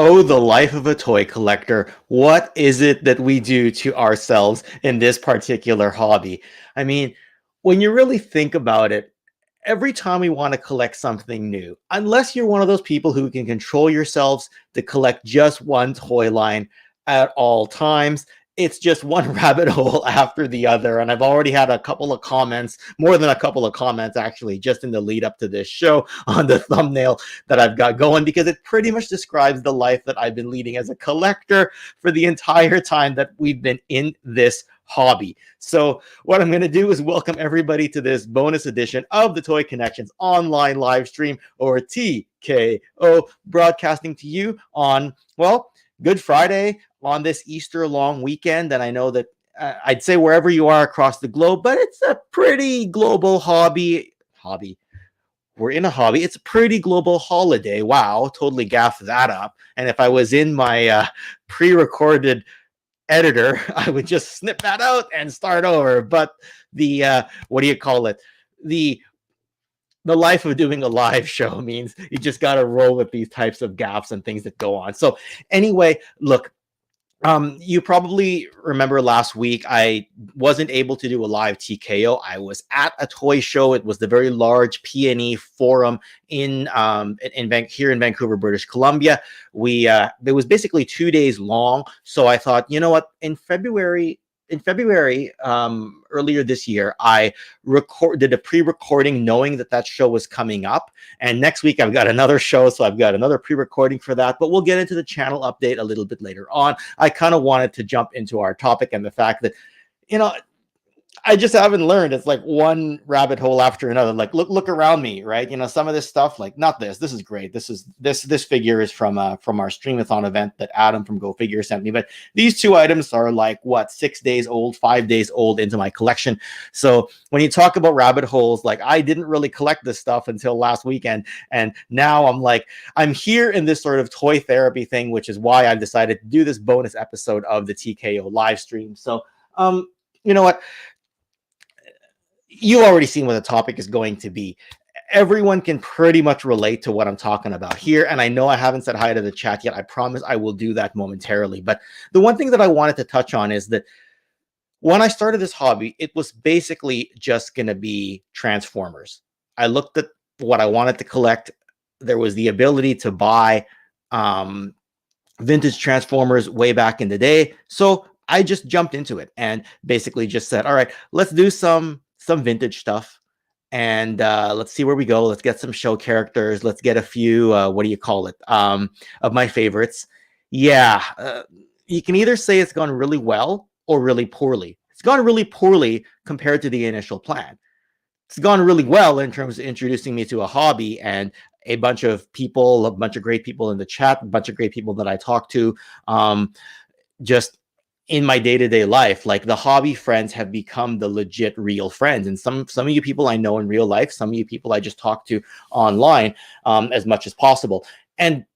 Oh, the life of a toy collector. What is it that we do to ourselves in this particular hobby? I mean, when you really think about it, every time we want to collect something new, unless you're one of those people who can control yourselves to collect just one toy line at all times, it's just one rabbit hole after the other. And I've already had a couple of comments, more than a couple of comments actually, just in the lead up to this show on the thumbnail that I've got going, because it pretty much describes the life that I've been leading as a collector for the entire time that we've been in this hobby. So what I'm going to do is welcome everybody to this bonus edition of the Toy Connections online live stream, or TKO, broadcasting to you on, well, Good Friday, on this Easter long weekend. And I know that I'd say wherever you are across the globe, but it's a pretty global hobby. We're in a hobby. It's a pretty global holiday. Wow, totally gaffed that up. And if I was in my pre-recorded editor, I would just snip that out and start over. But the what do you call it? The life of doing a live show means you just got to roll with these types of gaps and things that go on. So anyway, look, you probably remember last week I wasn't able to do a live TKO. I was at a toy show. It was the very large P&E forum in here in Vancouver, British Columbia. It was basically 2 days long. So I thought, you know what, in February, earlier this year, I did a pre-recording knowing that show was coming up. And next week I've got another show, so I've got another pre-recording for that. But we'll get into the channel update a little bit later on. I kind of wanted to jump into our topic and the fact that, you know, I just haven't learned. It's like one rabbit hole after another. Like look around me, right? You know, some of this stuff, like not this. This is great. This figure is from our Streamathon event that Adam from Go Figure sent me. But these two items are like what, 6 days old, 5 days old into my collection. So when you talk about rabbit holes, like I didn't really collect this stuff until last weekend, and now I'm here in this sort of toy therapy thing, which is why I've decided to do this bonus episode of the TKO live stream. So you know what? You've already seen what the topic is going to be. Everyone can pretty much relate to what I'm talking about here. And I know I haven't said hi to the chat yet. I promise I will do that momentarily. But the one thing that I wanted to touch on is that when I started this hobby, it was basically just going to be Transformers. I looked at what I wanted to collect. There was the ability to buy vintage Transformers way back in the day. So I just jumped into it and basically just said, all right, let's do some vintage stuff, and let's see where we go. Let's get some show characters. Let's get a few what do you call it, of my favorites. Yeah, you can either say it's gone really well or really poorly. It's gone really poorly compared to the initial plan. It's gone really well in terms of introducing me to a hobby and a bunch of people, a bunch of great people in the chat, a bunch of great people that I talk to, just in my day-to-day life. Like, the hobby friends have become the legit real friends. And some of you people I know in real life, some of you people I just talk to online as much as possible. And,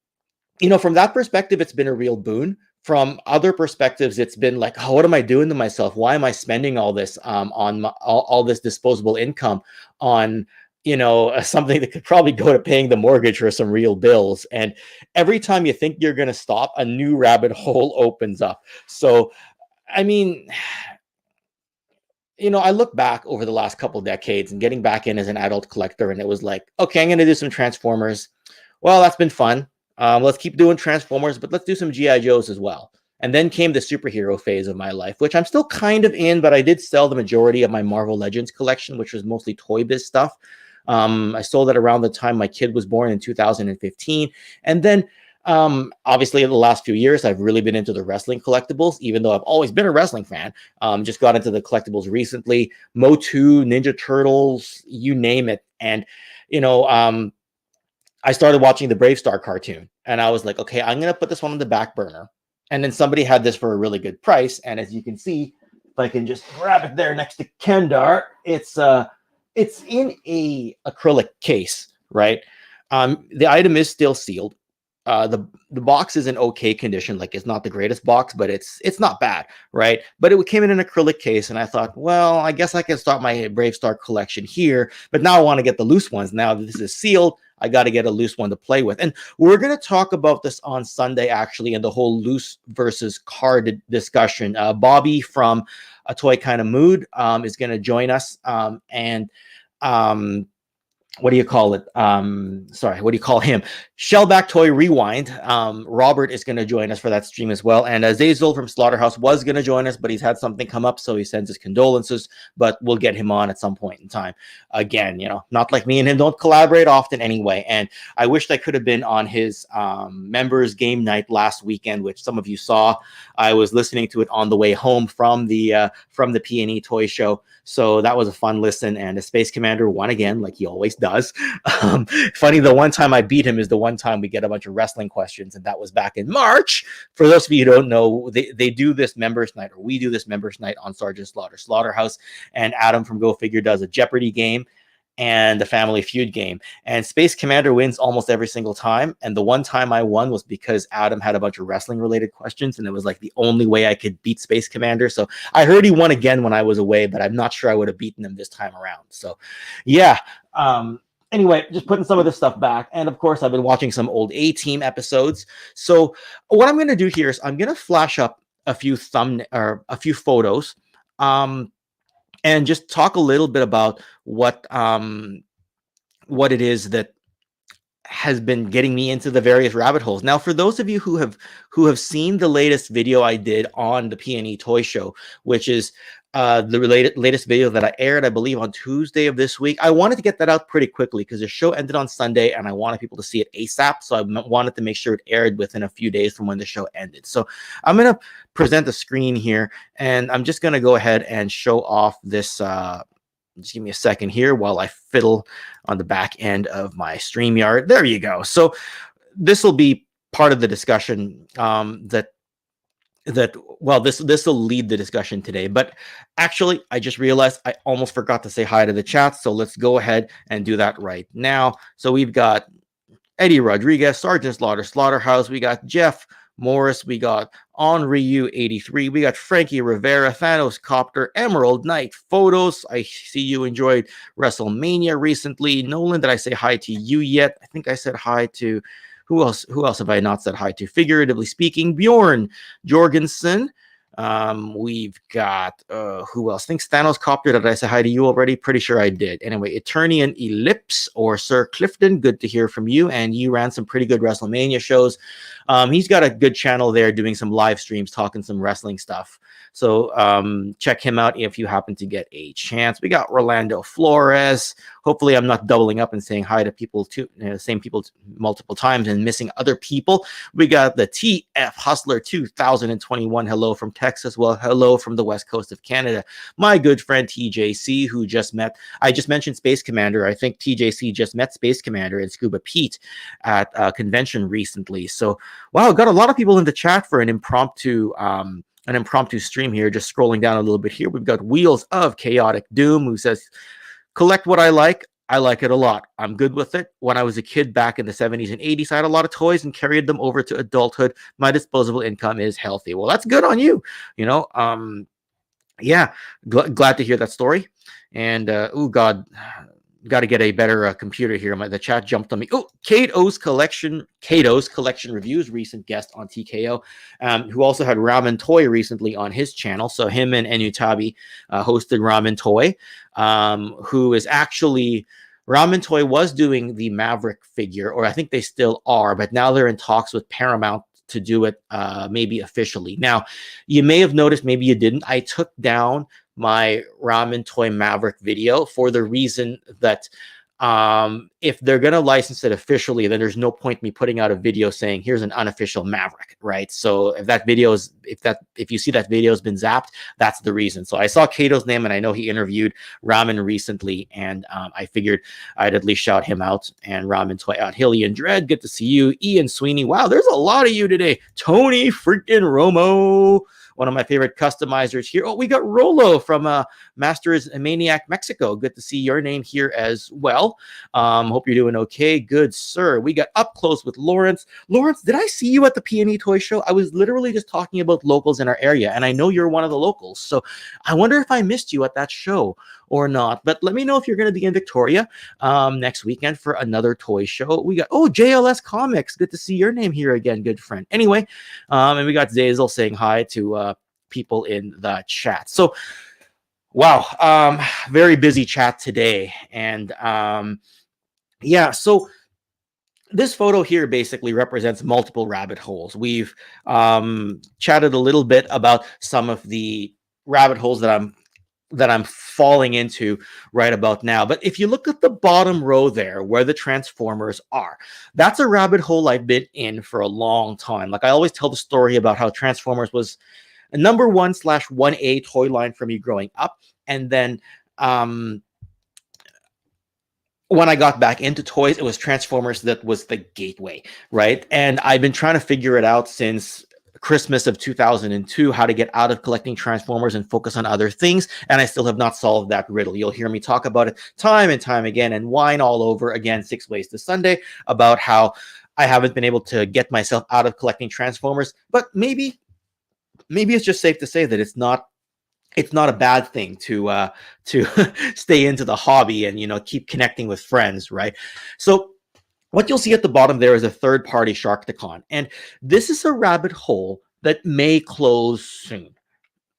you know, from that perspective, it's been a real boon. From other perspectives, it's been like, oh, what am I doing to myself? Why am I spending all this on all this disposable income on, you know, something that could probably go to paying the mortgage or some real bills? And every time you think you're going to stop, a new rabbit hole opens up. So, I mean, you know, I look back over the last couple decades and getting back in as an adult collector, and it was like, okay, I'm going to do some Transformers. Well, that's been fun. Let's keep doing Transformers, but let's do some G.I. Joes as well. And then came the superhero phase of my life, which I'm still kind of in, but I did sell the majority of my Marvel Legends collection, which was mostly Toy Biz stuff. I sold it around the time my kid was born in 2015. And then obviously in the last few years, I've really been into the wrestling collectibles, even though I've always been a wrestling fan. Just got into the collectibles recently, Motu, Ninja Turtles, you name it. And, you know, I started watching the Brave Star cartoon, and I was like, okay, I'm going to put this one on the back burner. And then somebody had this for a really good price. And as you can see, if I can just grab it there next to Kendar, it's in a acrylic case, right? The item is still sealed. The box is in okay condition. Like, it's not the greatest box, but it's not bad, right? But it came in an acrylic case, and I thought, well, I guess I can start my Brave Star collection here. But now I want to get the loose ones. Now that this is sealed, I got to get a loose one to play with. And we're going to talk about this on Sunday, actually, and the whole loose versus card discussion. Bobby from A Toy Kind of Mood is going to join us. What do you call it? Sorry, what do you call him? Shellback Toy Rewind. Robert is going to join us for that stream as well. And Zazul from Slaughterhouse was going to join us, but he's had something come up, so he sends his condolences. But we'll get him on at some point in time. Again, you know, not like me and him don't collaborate often anyway. And I wished I could have been on his members game night last weekend, which some of you saw. I was listening to it on the way home from the P&E toy show. So that was a fun listen, and the Space Commander won again, like he always does. Funny, the one time I beat him is the one time we get a bunch of wrestling questions, and that was back in March. For those of you who don't know, they do this members night, or we do this members night on Sergeant Slaughterhouse, and Adam from Go Figure does a Jeopardy game and the Family Feud game, and Space Commander wins almost every single time. And the one time I won was because Adam had a bunch of wrestling related questions, and it was like the only way I could beat Space Commander. So I heard he won again when I was away, but I'm not sure I would have beaten him this time around. So yeah, anyway, just putting some of this stuff back. And of course, I've been watching some old A-Team episodes. So what I'm going to do here is I'm going to flash up a few photos, and just talk a little bit about what it is that has been getting me into the various rabbit holes. Now, for those of you who have seen the latest video I did on the P&E Toy Show, which is the latest video that I aired, I believe, on Tuesday of this week. I wanted to get that out pretty quickly because the show ended on Sunday, and I wanted people to see it ASAP. So I wanted to make sure it aired within a few days from when the show ended. So I'm going to present the screen here, and I'm just going to go ahead and show off this. Just give me a second here while I fiddle on the back end of my StreamYard. There you go. So this will be part of the discussion this will lead the discussion today. But actually, I just realized I almost forgot to say hi to the chat. So let's go ahead and do that right now. So we've got Eddie Rodriguez, Sergeant Slaughterhouse. We got Jeff Morris. We got OnRyu83. We got Frankie Rivera, Thanos Copter, Emerald Knight Photos. I see you enjoyed WrestleMania recently. Nolan, did I say hi to you yet? I think I said hi to... Who else have I not said hi to? Figuratively speaking, Bjorn Jorgensen. We've got who else? I think Thanos Copter. Did I say hi to you already? Pretty sure I did. Anyway, Eternian Ellipse or Sir Clifton. Good to hear from you. And you ran some pretty good WrestleMania shows. He's got a good channel there doing some live streams, talking some wrestling stuff. So check him out if you happen to get a chance. We got Rolando Flores. Hopefully I'm not doubling up and saying hi to people too, same people multiple times and missing other people. We got the TF Hustler 2021. Hello from Texas. Well, hello from the west coast of Canada. My good friend TJC, who I just mentioned Space Commander. I think TJC just met Space Commander and Scuba Pete at a convention recently. So wow, got a lot of people in the chat for an impromptu stream here. Just scrolling down a little bit here, we've got Wheels of Chaotic Doom, who says, collect what I like it a lot. I'm good with it. When I was a kid back in the 70s and 80s, I had a lot of toys and carried them over to adulthood. My disposable income is healthy. Well, that's good on you. Yeah, glad to hear that story. And oh god, got to get a better computer here. The chat jumped on me. Oh, Kato's Collection Reviews, recent guest on TKO, who also had Ramen Toy recently on his channel. So him and Enutabi hosted Ramen Toy, who is actually... Ramen Toy was doing the Maverick figure, or I think they still are, but now they're in talks with Paramount to do it maybe officially. Now, you may have noticed, maybe you didn't, I took down my Ramen Toy Maverick video for the reason that if they're going to license it officially, then there's no point me putting out a video saying here's an unofficial Maverick, right? So if you see that video has been zapped, that's the reason. So I saw Kato's name, and I know he interviewed Ramen recently, and I figured I'd at least shout him out. And Ramen Toy out. Hillian Dread, good to see you. Ian Sweeney, wow, there's a lot of you today. Tony freaking Romo, one of my favorite customizers here. Oh, we got Rolo from Masters Maniac Mexico. Good to see your name here as well. Hope you're doing okay. Good, sir. We got Up Close with Lawrence. Lawrence, did I see you at the P&E Toy Show? I was literally just talking about locals in our area, and I know you're one of the locals. So I wonder if I missed you at that show, or not. But let me know if you're going to be in Victoria next weekend for another toy show. We got, oh, JLS Comics. Good to see your name here again, good friend. Anyway, and we got Zazel saying hi to people in the chat. So, wow, very busy chat today. And yeah, so this photo here basically represents multiple rabbit holes. We've chatted a little bit about some of the rabbit holes that I'm falling into right about now. But if you look at the bottom row there where the Transformers are, that's a rabbit hole I've been in for a long time. Like I always tell the story about how Transformers was a number 1/1A toy line for me growing up. And then when I got back into toys, it was Transformers that was the gateway, right? And I've been trying to figure it out since Christmas of 2002, how to get out of collecting Transformers and focus on other things. And I still have not solved that riddle. You'll hear me talk about it time and time again and whine all over again 6 ways to Sunday about how I haven't been able to get myself out of collecting Transformers. But maybe it's just safe to say that it's not a bad thing to stay into the hobby and, you know, keep connecting with friends, right? So what you'll see at the bottom there is a third-party Sharkticon, and this is a rabbit hole that may close soon.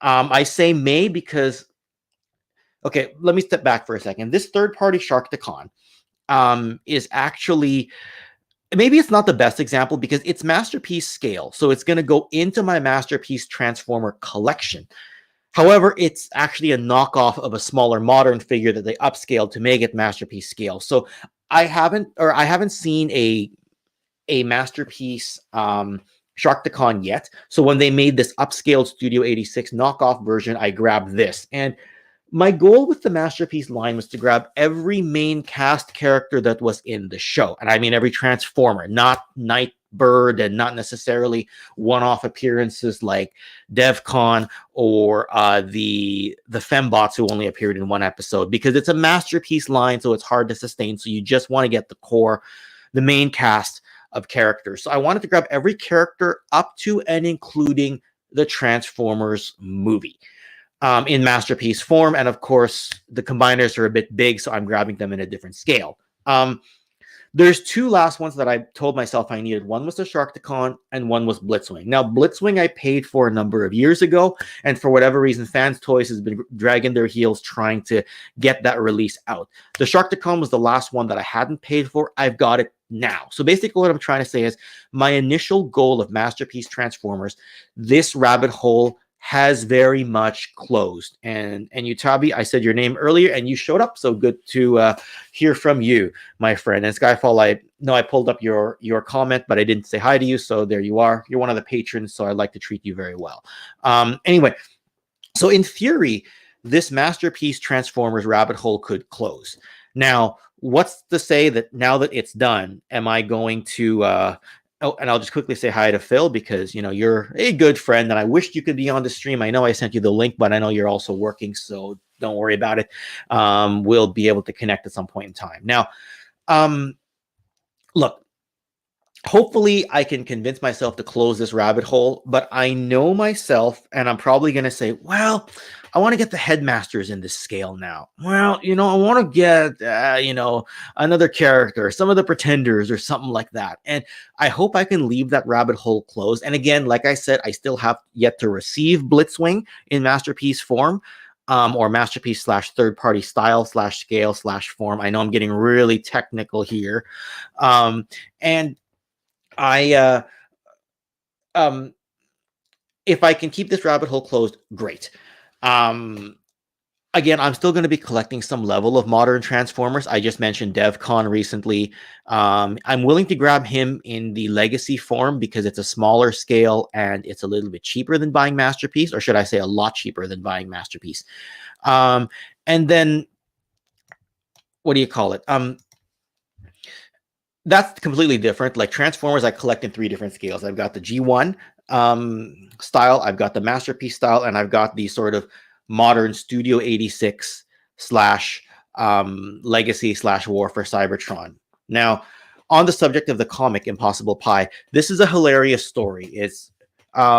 I say may because, okay, let me step back for a second. This third-party Sharkticon is actually, maybe it's not the best example because it's Masterpiece scale, so it's going to go into my Masterpiece Transformer collection. However, it's actually a knockoff of a smaller modern figure that they upscaled to make it Masterpiece scale. So I haven't seen a Masterpiece Sharkticon yet. So when they made this upscaled Studio 86 knockoff version, I grabbed this. And my goal with the Masterpiece line was to grab every main cast character that was in the show. And I mean every Transformer, not Nightbird and not necessarily one-off appearances like DevCon or the Fembots who only appeared in one episode, because it's a Masterpiece line, so it's hard to sustain. So you just want to get the core, the main cast of characters. So I wanted to grab every character up to and including the Transformers movie in Masterpiece form. And of course, the combiners are a bit big, so I'm grabbing them in a different scale. There's two last ones that I told myself I needed. One was the Sharkticon and one was Blitzwing. Now, Blitzwing I paid for a number of years ago, and for whatever reason, Fans Toys has been dragging their heels trying to get that release out. The Sharkticon was the last one that I hadn't paid for. I've got it now. So basically what I'm trying to say is my initial goal of Masterpiece Transformers, this rabbit hole has very much closed. And Utabi, I said your name earlier and you showed up, so good to hear from you, my friend. And Skyfall, I know I pulled up your comment, but I didn't say hi to you, so there you are. You're one of the patrons, so I'd like to treat you very well. Anyway, so in theory, this Masterpiece Transformers rabbit hole could close. Now, what's to say that now that it's done, am I going to oh, and I'll just quickly say hi to Phil because, you know, you're a good friend and I wished you could be on the stream. I know I sent you the link, but I know you're also working, so don't worry about it. We'll be able to connect at some point in time. Now, look, hopefully I can convince myself to close this rabbit hole, but I know myself and I'm probably going to say, well, I want to get the Headmasters in this scale now. Well, you know, I want to get, you know, another character, some of the Pretenders or something like that. And I hope I can leave that rabbit hole closed. And again, like I said, I still have yet to receive Blitzwing in Masterpiece form, or Masterpiece / third-party style / scale / form. I know I'm getting really technical here. And I, if I can keep this rabbit hole closed, great. Again, I'm still going to be collecting some level of modern Transformers. I just mentioned DevCon recently. I'm willing to grab him in the Legacy form because it's a smaller scale and it's a little bit cheaper than buying Masterpiece, or should I say a lot cheaper than buying Masterpiece. And then, what do you call it? That's completely different. Like Transformers, I collect in 3 different scales. I've got the G1 style, I've got the Masterpiece style, and I've got the sort of modern Studio 86 / Legacy / War for Cybertron. Now, on the subject of the comic Impossiblepie, this is a hilarious story. It's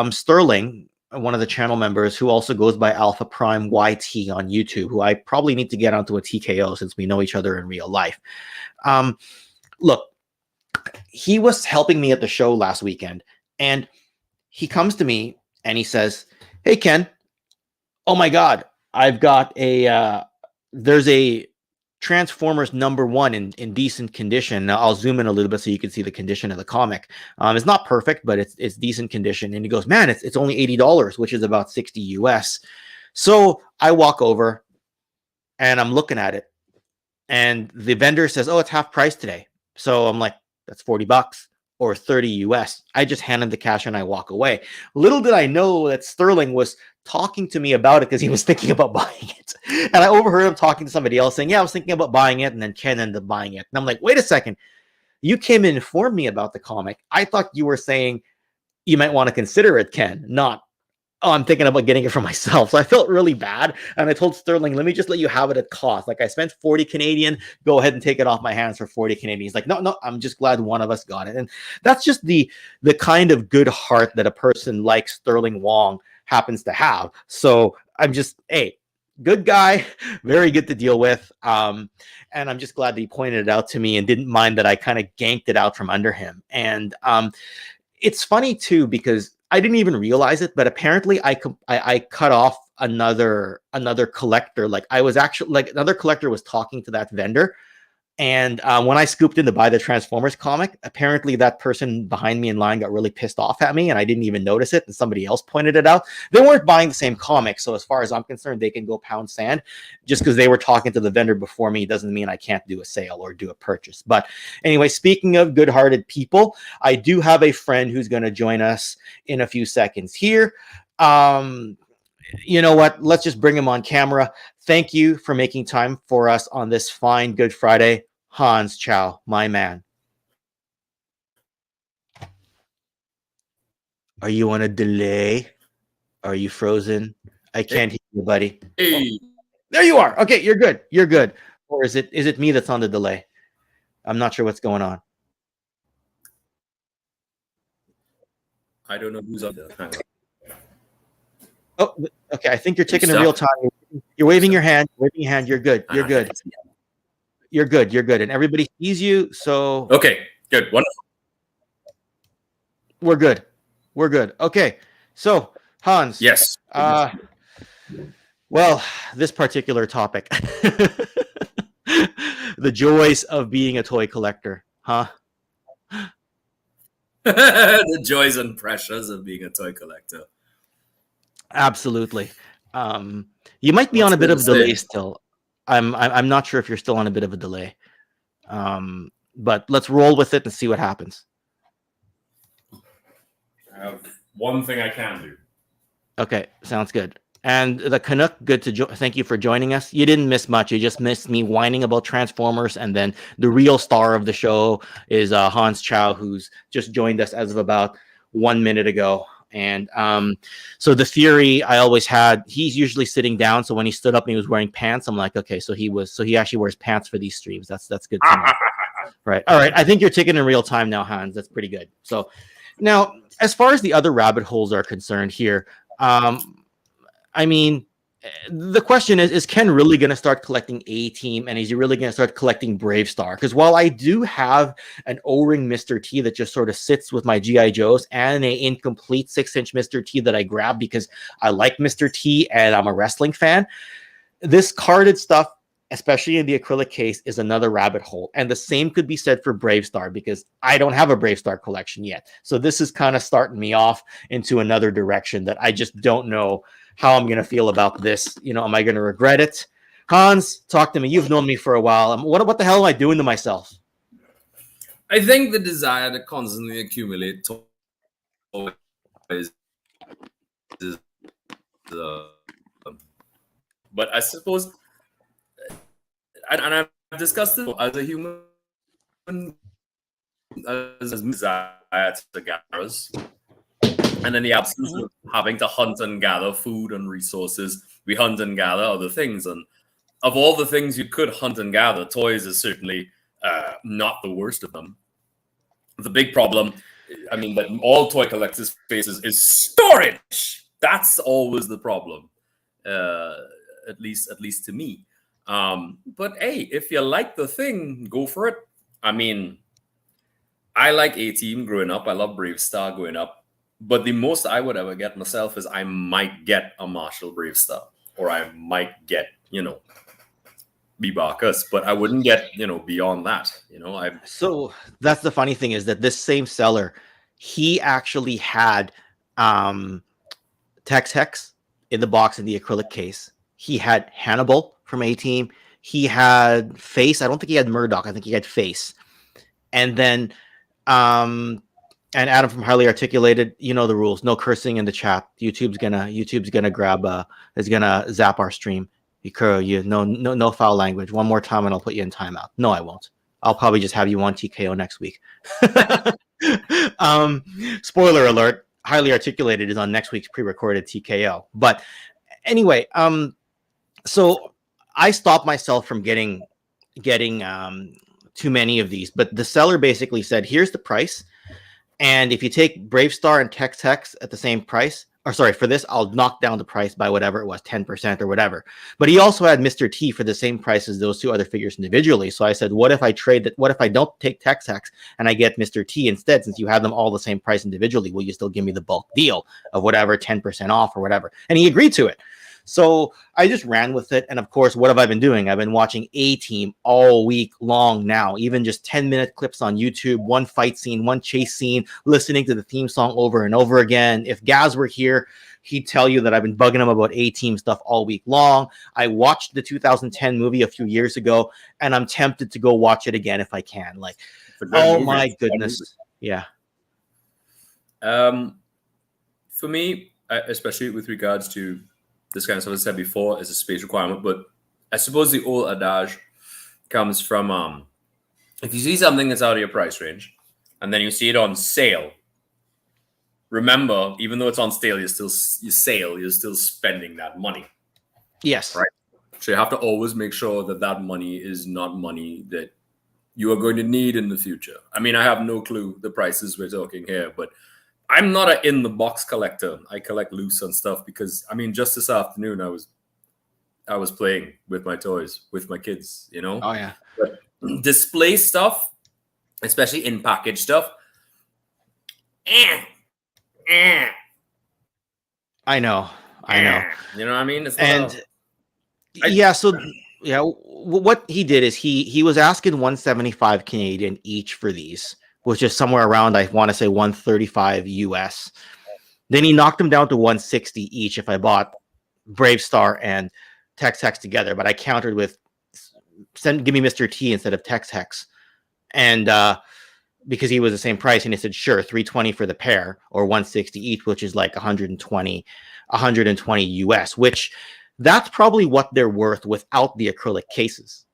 Sterling, one of the channel members who also goes by AlphaPrimeYT on YouTube, who I probably need to get onto a TKO since we know each other in real life. Look, he was helping me at the show last weekend, and he comes to me and he says, "Hey, Ken, oh my God, I've got there's a Transformers #1 in decent condition." Now, I'll zoom in a little bit so you can see the condition of the comic. It's not perfect, but it's decent condition. And he goes, "Man, it's only $80, which is about 60 US." So I walk over and I'm looking at it, and the vendor says, "Oh, it's half price today." So I'm like, "That's $40 or 30 US." I just hand him the cash and I walk away. Little did I know that Sterling was talking to me about it because he was thinking about buying it. And I overheard him talking to somebody else saying, "Yeah, I was thinking about buying it." And then Ken ended up buying it. And I'm like, "Wait a second. You came and informed me about the comic. I thought you were saying you might want to consider it, Ken, not, oh, I'm thinking about getting it for myself." So I felt really bad. And I told Sterling, "Let me just let you have it at cost. Like, I spent 40 Canadian, go ahead and take it off my hands for 40 Canadian. He's like, no, I'm just glad one of us got it." And that's just the kind of good heart that a person like Sterling Wong happens to have. So I'm just, hey, good guy, very good to deal with. And I'm just glad that he pointed it out to me and didn't mind that I kind of ganked it out from under him. And it's funny too, because I didn't even realize it, but apparently I cut off another collector. Like, I was actually, like, another collector was talking to that vendor. And when I scooped in to buy the Transformers comic, apparently that person behind me in line got really pissed off at me, and I didn't even notice it, and somebody else pointed it out. They weren't buying the same comic, so as far as I'm concerned, they can go pound sand. Just because they were talking to the vendor before me doesn't mean I can't do a sale or do a purchase. But anyway, speaking of good-hearted people, I do have a friend who's going to join us in a few seconds here. You know what? Let's just bring him on camera. Thank you for making time for us on this fine Good Friday. Hans Chow, my man. Are you on a delay? Are you frozen? I can't hear you, buddy. Hey. There you are. Okay, you're good. You're good. Or is it me that's on the delay? I'm not sure what's going on. I don't know who's on the hang on. Oh, okay. I think you're taking in real time. You're waving your hand. Waving your hand. You're good. You're good. You're good. You're good. And everybody sees you. So okay, good. Wonderful. We're good. We're good. Okay. So Hans. Yes. Well, this particular topic, the joys of being a toy collector, huh? The joys and pressures of being a toy collector. Absolutely. You might be on a bit of a delay still. I'm not sure if you're still on a bit of a delay. But let's roll with it and see what happens. I have one thing I can do. Okay, sounds good. And the Cannuck, good to thank you for joining us. You didn't miss much. You just missed me whining about Transformers, and then the real star of the show is Hans Chow, who's just joined us as of about 1 minute ago. And so the theory I always had, he's usually sitting down. So when he stood up and he was wearing pants, I'm like, okay, so he actually wears pants for these streams. That's good to know. Right. All right. I think you're taking in real time now, Hans. That's pretty good. So now, as far as the other rabbit holes are concerned here, I mean, the question is Ken really going to start collecting A-Team, and is he really going to start collecting Brave Star? Because while I do have an O-ring Mr. T that just sort of sits with my G.I. Joes and an incomplete 6-inch Mr. T that I grabbed because I like Mr. T and I'm a wrestling fan, this carded stuff, especially in the acrylic case, is another rabbit hole. And the same could be said for Brave Star, because I don't have a Brave Star collection yet. So this is kind of starting me off into another direction that I just don't know how I'm going to feel about this. You know, am I going to regret it? Hans, talk to me. You've known me for a while. What the hell am I doing to myself? I think the desire to constantly accumulate toys is but I suppose, and I've discussed it as a human, as a desire to gatherers. And in the absence of having to hunt and gather food and resources, we hunt and gather other things. And of all the things you could hunt and gather, toys is certainly not the worst of them. The big problem, I mean, that all toy collectors face is storage. That's always the problem, at least to me. But hey, if you like the thing, go for it. I mean, I like A-Team growing up. I love Brave Star growing up. But the most I would ever get myself is I might get a Marshall Brave Star, or I might get, B Barkus, but I wouldn't get, beyond that. So that's the funny thing, is that this same seller, he actually had Tex Hex in the box in the acrylic case. He had Hannibal from A-Team. He had Face. I don't think he had Murdoch. I think he had Face. And then and Adam from Highly Articulated, you know the rules. No cursing in the chat. YouTube's gonna grab is gonna zap our stream. No foul language. One more time and I'll put you in timeout. No, I won't. I'll probably just have you on TKO next week. Spoiler alert, Highly Articulated is on next week's pre-recorded TKO. But anyway, so I stopped myself from getting too many of these, but the seller basically said, here's the price. And if you take Brave Star and Tex Hex at the same price, or sorry, for this, I'll knock down the price by whatever it was, 10% or whatever. But he also had Mr. T for the same price as those two other figures individually. So I said, what if I trade that? What if I don't take Tex Hex and I get Mr. T instead, since you have them all the same price individually? Will you still give me the bulk deal of whatever, 10% off or whatever? And he agreed to it. So I just ran with it. And of course, what have I been doing? I've been watching A-Team all week long now, even just 10-minute clips on YouTube, one fight scene, one chase scene, listening to the theme song over and over again. If Gazz were here, he'd tell you that I've been bugging him about A-Team stuff all week long. I watched the 2010 movie a few years ago, and I'm tempted to go watch it again if I can. Like, oh my goodness. Yeah. For me, especially with regards to this kind of stuff, as I said before, is a space requirement. But I suppose the old adage comes from if you see something that's out of your price range and then you see it on sale, remember, even though it's on sale, you're still spending that money. Yes. Right. So you have to always make sure that that money is not money that you are going to need in the future. I mean, I have no clue the prices we're talking here, but I'm not an in-the-box collector. I collect loose on stuff because, I mean, just this afternoon I was playing with my toys, with my kids, Oh, yeah. But display stuff, especially in-package stuff, I know. You know what I mean? It's not what he did is he was asking 175 Canadian each for these, which is somewhere around, I want to say, 135 US. Then he knocked them down to 160 each if I bought Brave Star and Tex Hex together. But I countered with, give me Mr. T instead of Tex Hex. And because he was the same price, and he said, sure, 320 for the pair, or 160 each, which is like 120 US, which that's probably what they're worth without the acrylic cases.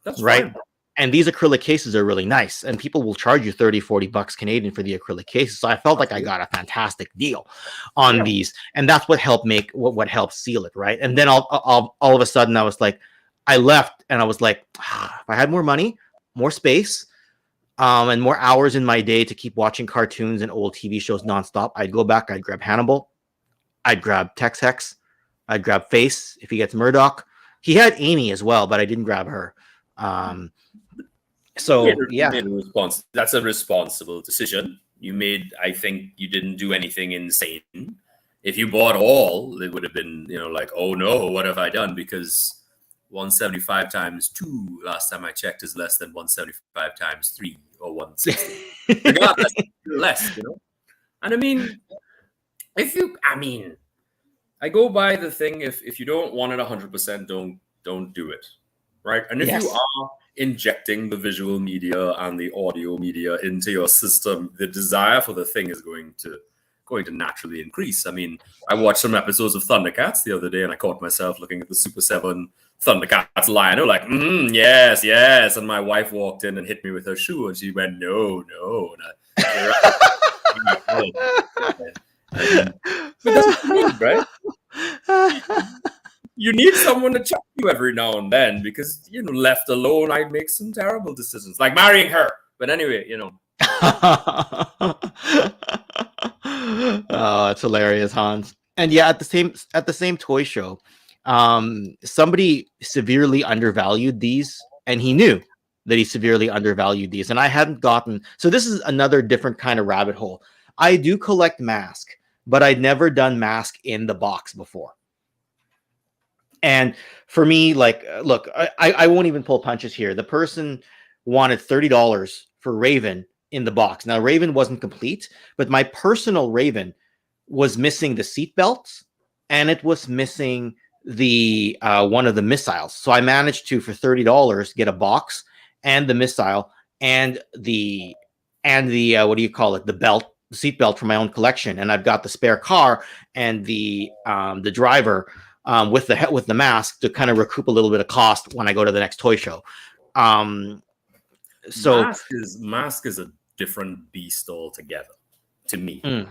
That's right. Fine. And these acrylic cases are really nice, and people will charge you 30-40 bucks Canadian for the acrylic cases. So I felt like I got a fantastic deal on these, and that's what helped make what helped seal it, right? And then all of a sudden I was like, I left, and I was like, if I had more money, more space, and more hours in my day to keep watching cartoons and old TV shows nonstop, I'd go back, I'd grab Hannibal, I'd grab Tex Hex, I'd grab Face if he gets Murdoch. He had Amy as well, but I didn't grab her. So yeah, that's a responsible decision you made. I think you didn't do anything insane. If you bought all, it would have been, like, oh no, what have I done? Because 175 times 2 last time I checked is less than 175 times 3 or 160. Regardless, less, And I mean, I go by the thing, if you don't want it 100%, don't do it. Right? And if you are injecting the visual media and the audio media into your system, the desire for the thing is going to naturally increase. I mean, I watched some episodes of Thundercats the other day, and I caught myself looking at the Super 7 Thundercats line. I was like, yes, yes. And my wife walked in and hit me with her shoe, and she went, no. But that's good, right? You need someone to check you every now and then, because, left alone, I'd make some terrible decisions, like marrying her. But anyway, Oh, it's hilarious, Hans. And yeah, at the same toy show, somebody severely undervalued these, and he knew that he severely undervalued these, and I hadn't gotten. So this is another different kind of rabbit hole. I do collect mask, but I'd never done mask in the box before. And for me, like, look, I won't even pull punches here. The person wanted $30 for Raven in the box. Now, Raven wasn't complete, but my personal Raven was missing the seat belts, and it was missing the one of the missiles. So I managed to, for $30, get a box and the missile and the what do you call it? The belt, the seat belt from my own collection. And I've got the spare car and the driver with the mask to kind of recoup a little bit of cost when I go to the next toy show. So mask is a different beast altogether to me.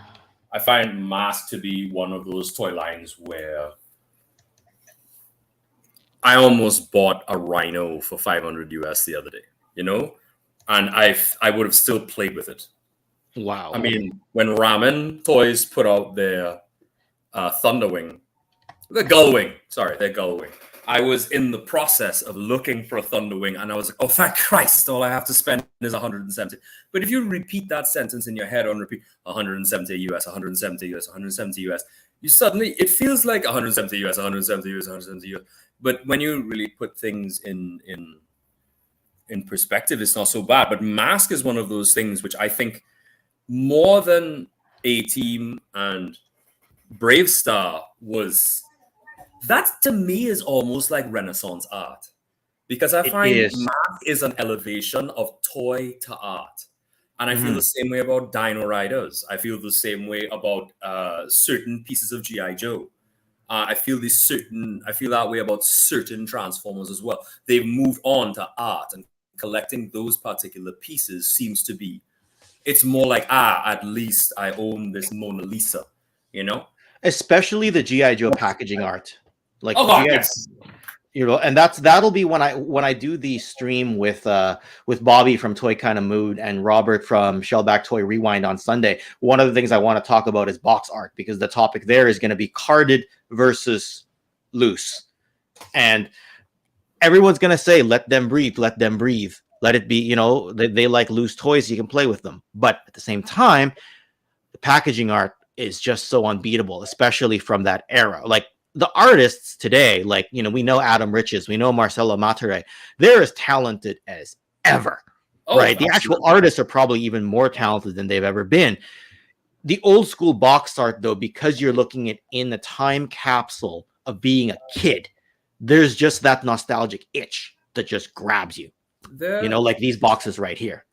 I find mask to be one of those toy lines where I almost bought a rhino for 500 US the other day, you know, and I would have still played with it. Wow. I mean, when Ramen Toys put out their Thunderwing, their Gullwing, I was in the process of looking for a Thunderwing, and I was like, oh, thank Christ, all I have to spend is 170. But if you repeat that sentence in your head on repeat, 170 US, 170 US, 170 US, you suddenly, it feels like 170 US, 170 US, 170 US. But when you really put things in perspective, it's not so bad. But mask is one of those things which I think more than A-Team and Brave Star was... That to me is almost like Renaissance art, because I find mask is an elevation of toy to art. And I feel the same way about Dino Riders. I feel the same way about certain pieces of G.I. Joe. I feel that way about certain Transformers as well. They've moved on to art, and collecting those particular pieces seems to be, it's more like, at least I own this Mona Lisa, you know? Especially the G.I. Joe packaging art. Like, yes. You know, and that'll be when I do the stream with Bobby from Toy Kinda Mood and Robert from Shellback Toy Rewind on Sunday. One of the things I want to talk about is box art, because the topic there is going to be carded versus loose. And everyone's going to say, let them breathe, let them breathe. Let it be, you know, they like loose toys, you can play with them. But at the same time, the packaging art is just so unbeatable, especially from that era. Like, the artists today, like, you know, we know Adam Riches, we know Marcelo Matere, they're as talented as ever, right? Absolutely. The actual artists are probably even more talented than they've ever been. The old school box art, though, because you're looking at in the time capsule of being a kid, there's just that nostalgic itch that just grabs you. You know, like these boxes right here.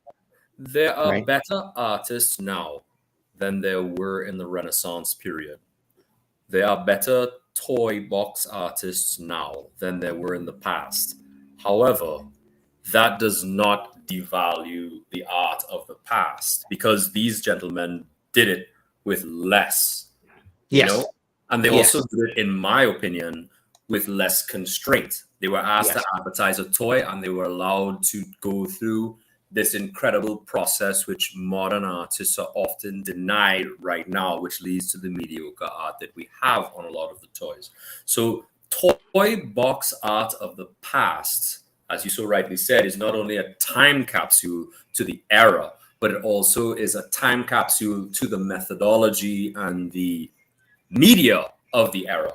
There are better artists now than there were in the Renaissance period. There are better toy box artists now than there were in the past. However, that does not devalue the art of the past, because these gentlemen did it with less, you know, and they also did it, in my opinion, with less constraint. They were asked to advertise a toy, and they were allowed to go through this incredible process, which modern artists are often denied right now, which leads to the mediocre art that we have on a lot of the toys. So toy box art of the past, as you so rightly said, is not only a time capsule to the era, but it also is a time capsule to the methodology and the media of the era.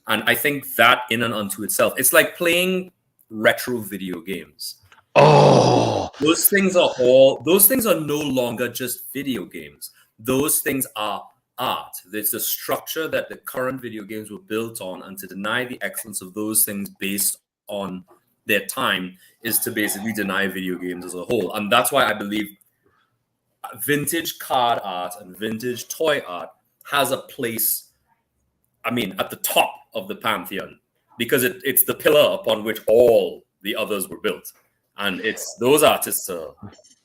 And I think that in and unto itself, it's like playing retro video games. Oh, those things are no longer just video games. Those things are art. There's the structure that the current video games were built on, and to deny the excellence of those things based on their time is to basically deny video games as a whole. And that's why I believe vintage card art and vintage toy art has a place, I mean, at the top of the pantheon, because it's the pillar upon which all the others were built. And it's those artists.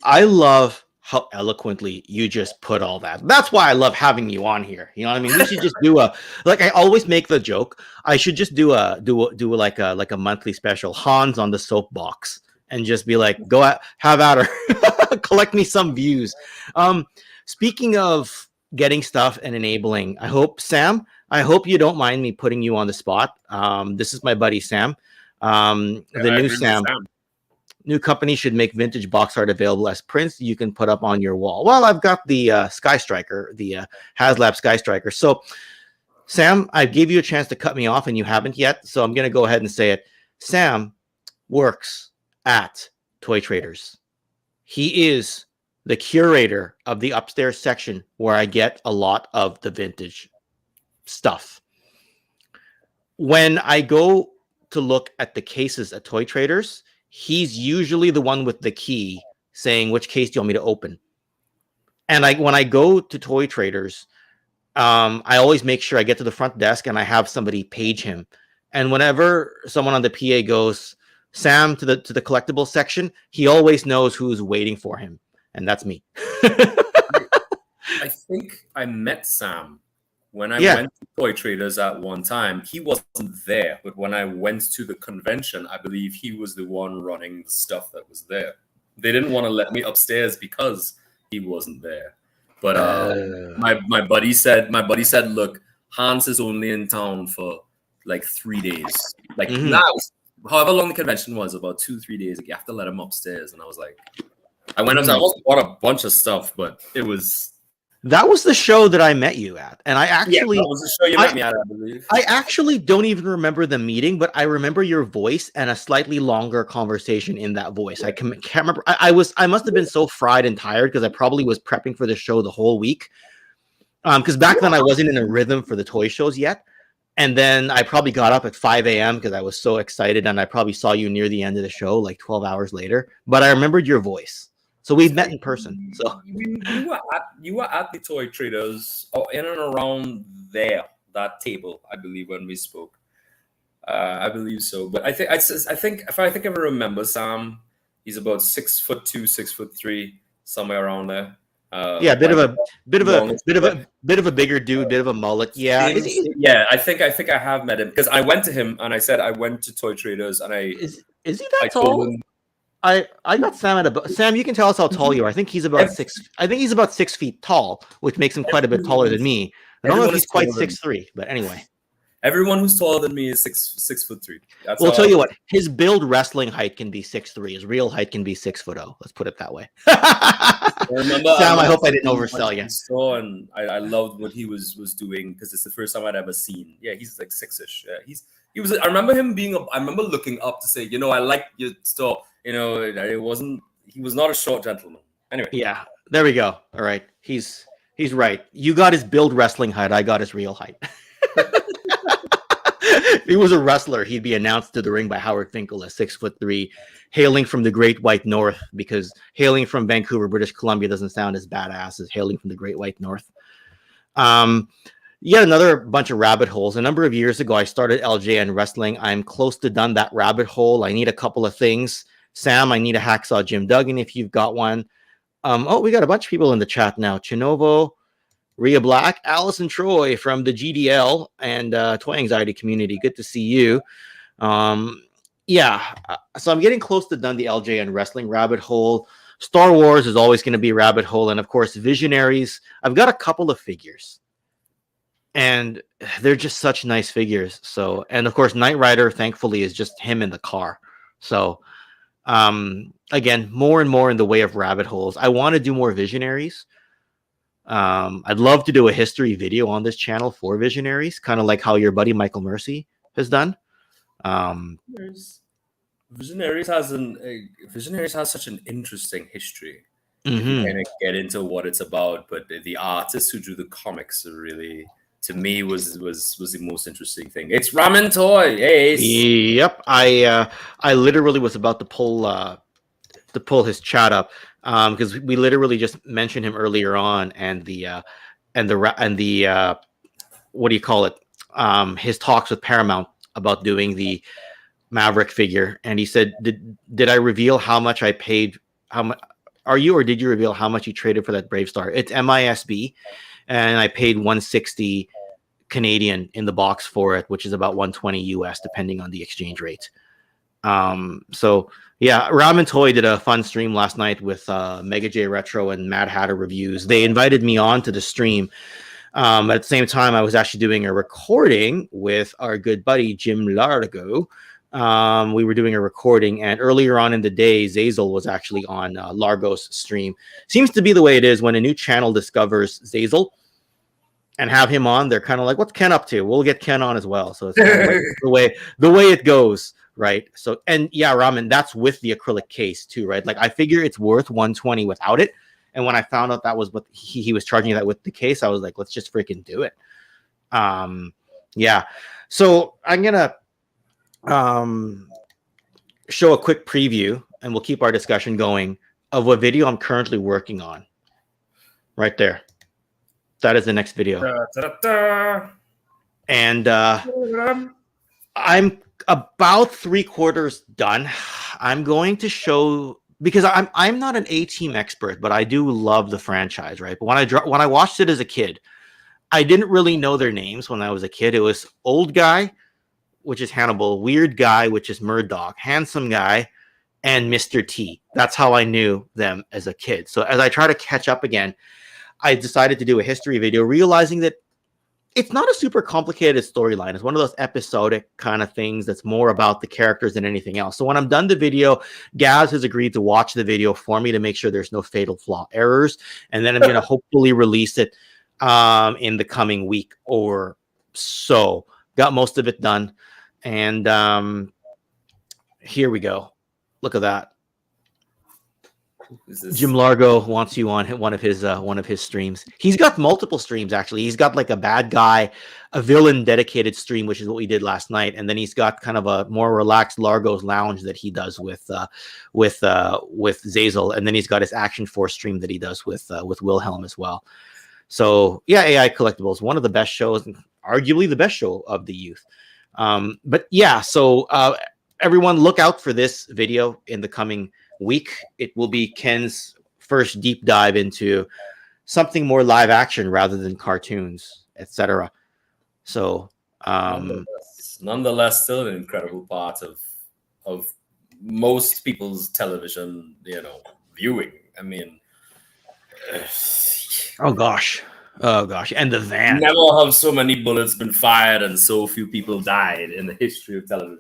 I love how eloquently you just put all that. That's why I love having you on here. You know what I mean? We should just do I always make the joke, I should just do like a monthly special, Hans on the soapbox, and just be like, go out, have at her, collect me some views. Speaking of getting stuff and enabling, I hope, Sam, I hope you don't mind me putting you on the spot. This is my buddy Sam. The new Sam. New company should make vintage box art available as prints you can put up on your wall. Well, I've got the Sky Striker, the HasLab Sky Striker. So, Sam, I gave you a chance to cut me off, and you haven't yet. So I'm going to go ahead and say it. Sam works at Toy Traders. He is the curator of the upstairs section where I get a lot of the vintage stuff. When I go to look at the cases at Toy Traders, he's usually the one with the key saying, which case do you want me to open? And when I go to Toy Traders, I always make sure I get to the front desk and I have somebody page him. And whenever someone on the PA goes, Sam, to the collectible section, he always knows who's waiting for him. And that's me. I think I met Sam when I went to Toy Traders at one time. He wasn't there, but when I went to the convention, I believe he was the one running the stuff that was there. They didn't want to let me upstairs because he wasn't there. But my buddy said, look, Hans is only in town for like 3 days. Like now, however long the convention was, about 2-3 days. Like, you have to let him upstairs. And I was like, I went up. I almost bought a bunch of stuff, but it was. That was the show that I met you at, and I actually that was the show you met me at, I believe. I actually don't even remember the meeting, but I remember your voice and a slightly longer conversation in that voice. I can't remember. I must have been so fried and tired because I probably was prepping for the show the whole week. Because back then I wasn't in a rhythm for the toy shows yet, and then I probably got up at 5 a.m. because I was so excited, and I probably saw you near the end of the show, like 12 hours later. But I remembered your voice. So we've met in person. So you were at the Toy Traders, or in and around there, that table, I believe, when we spoke. I believe so. But I think if I remember Sam, he's about 6'2", 6'3", somewhere around there. Bit of a bigger dude, bit of a mullet. Yeah, I think I have met him because I went to him and I said I went to Toy Traders and is he that tall? I got Sam Sam. You can tell us how tall you are. I think he's about 6 feet tall, which makes him quite a bit taller than me. I don't know if he's quite 6'3", but anyway. Everyone who's taller than me is 6'3". We'll tell you what, his build wrestling height can be 6'3". His real height can be 6'0". Let's put it that way. Sam, I hope I didn't oversell you. And I loved what he was doing because it's the first time I'd ever seen. Yeah, he's like 6-ish. Yeah, he was. I remember him being. I remember looking up to say, I like your store. He was not a short gentleman. Anyway. Yeah, there we go. All right. He's right. You got his build wrestling height. I got his real height. If he was a wrestler, he'd be announced to the ring by Howard Finkel as 6'3", hailing from the Great White North, because hailing from Vancouver, British Columbia doesn't sound as badass as hailing from the Great White North. Yet another bunch of rabbit holes. A number of years ago, I started LJN wrestling. I'm close to done that rabbit hole. I need a couple of things. Sam, I need a Hacksaw Jim Duggan if you've got one. We got a bunch of people in the chat now. Chinovo, Rhea Black, Allison Troy from the GDL and Toy Anxiety community. Good to see you. So I'm getting close to done the LJN wrestling rabbit hole. Star Wars is always going to be a rabbit hole. And of course, Visionaries. I've got a couple of figures. And they're just such nice figures. So, and of course, Knight Rider, thankfully, is just him in the car. So, again, more and more in the way of rabbit holes. I want to do more Visionaries. I'd love to do a history video on this channel for Visionaries, kind of like how your buddy Michael Mercy has done. Visionaries has such an interesting history. You kind of get into what it's about, but the artist who drew the comics are really, to me, was the most interesting thing. It's Ramen Toy. Hey. Yep. I literally was about to pull his chat up because we literally just mentioned him earlier on, and the what do you call it? His talks with Paramount about doing the Maverick figure, and he said, "Did I reveal how much I paid? How much are you, or did you reveal how much you traded for that Brave Star?" It's MISB, and I paid 160 Canadian in the box for it, which is about 120 US, depending on the exchange rate. So yeah, Ramen Toy did a fun stream last night with Mega J Retro and Mad Hatter Reviews. They invited me on to the stream At the same time, I was actually doing a recording with our good buddy Jim Largo. We were doing a recording, and earlier on in the day, Zazel was actually on Largo's stream. Seems to be the way it is when a new channel discovers Zazel and have him on. They're kind of like, "What's Ken up to? We'll get Ken on as well." So it's kind of like the way it goes, right? So, and yeah, Ramen, that's with the acrylic case too, right? Like I figure it's worth 120 without it. And when I found out that was what he was charging that with the case, I was like, let's just freaking do it. Yeah. So I'm gonna show a quick preview, and we'll keep our discussion going of a video I'm currently working on. Right there. That is the next video. And I'm about 3/4 done. I'm going to show, because I'm not an A-Team expert, but I do love the franchise, right? But when I watched it as a kid, I didn't really know their names when I was a kid. It was Old Guy, which is Hannibal, Weird Guy, which is Murdoch, Handsome Guy, and Mr. T. That's how I knew them as a kid. So as I try to catch up again, I decided to do a history video, realizing that it's not a super complicated storyline. It's one of those episodic kind of things that's more about the characters than anything else. So when I'm done the video, Gazz has agreed to watch the video for me to make sure there's no fatal flaw errors. And then I'm going to hopefully release it in the coming week or so. Got most of it done. And here we go. Look at that. Jim Largo wants you on one of his streams. He's got multiple streams, actually. He's got like a bad guy, a villain dedicated stream, which is what we did last night, and then he's got kind of a more relaxed Largo's Lounge that he does with Zazel, and then he's got his Action Force stream that he does with Wilhelm as well. So yeah, AI Collectibles, one of the best shows, arguably the best show of the youth. But yeah, so everyone look out for this video in the coming week. It will be Ken's first deep dive into something more live action rather than cartoons, etc. So nonetheless, still an incredible part of most people's television, viewing. I mean, oh gosh, and the van. Never have so many bullets been fired and so few people died in the history of television.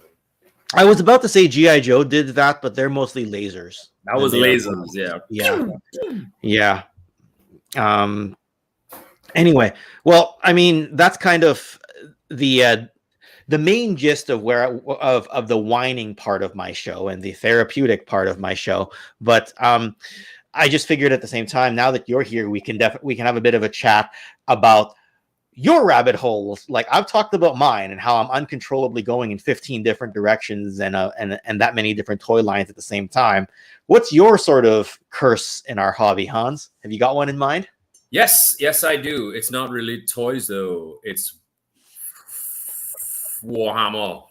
I was about to say G.I. Joe did that, but they're mostly lasers. That was lasers, yeah. Anyway, well, I mean, that's kind of the main gist of of the whining part of my show and the therapeutic part of my show. But I just figured at the same time, now that you're here, we can have a bit of a chat about your rabbit holes. Like I've talked about mine and how I'm uncontrollably going in 15 different directions and that many different toy lines at the same time. What's your sort of curse in our hobby, Hans? Have you got one in mind? Yes, I do. It's not really toys though. It's Warhammer.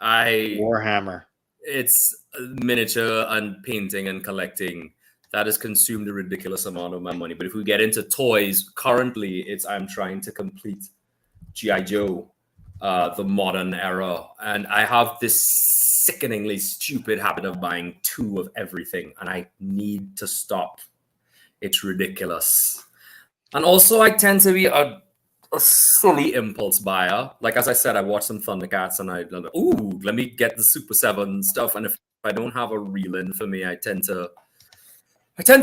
Warhammer. It's miniature and painting and collecting. That has consumed a ridiculous amount of my money. But if we get into toys, currently I'm trying to complete G.I. Joe, the modern era. And I have this sickeningly stupid habit of buying 2 of everything. And I need to stop. It's ridiculous. And also I tend to be a silly impulse buyer. Like, as I said, I watched some Thundercats and let me get the Super 7 stuff. And if I don't have a reel-in for me, I tend to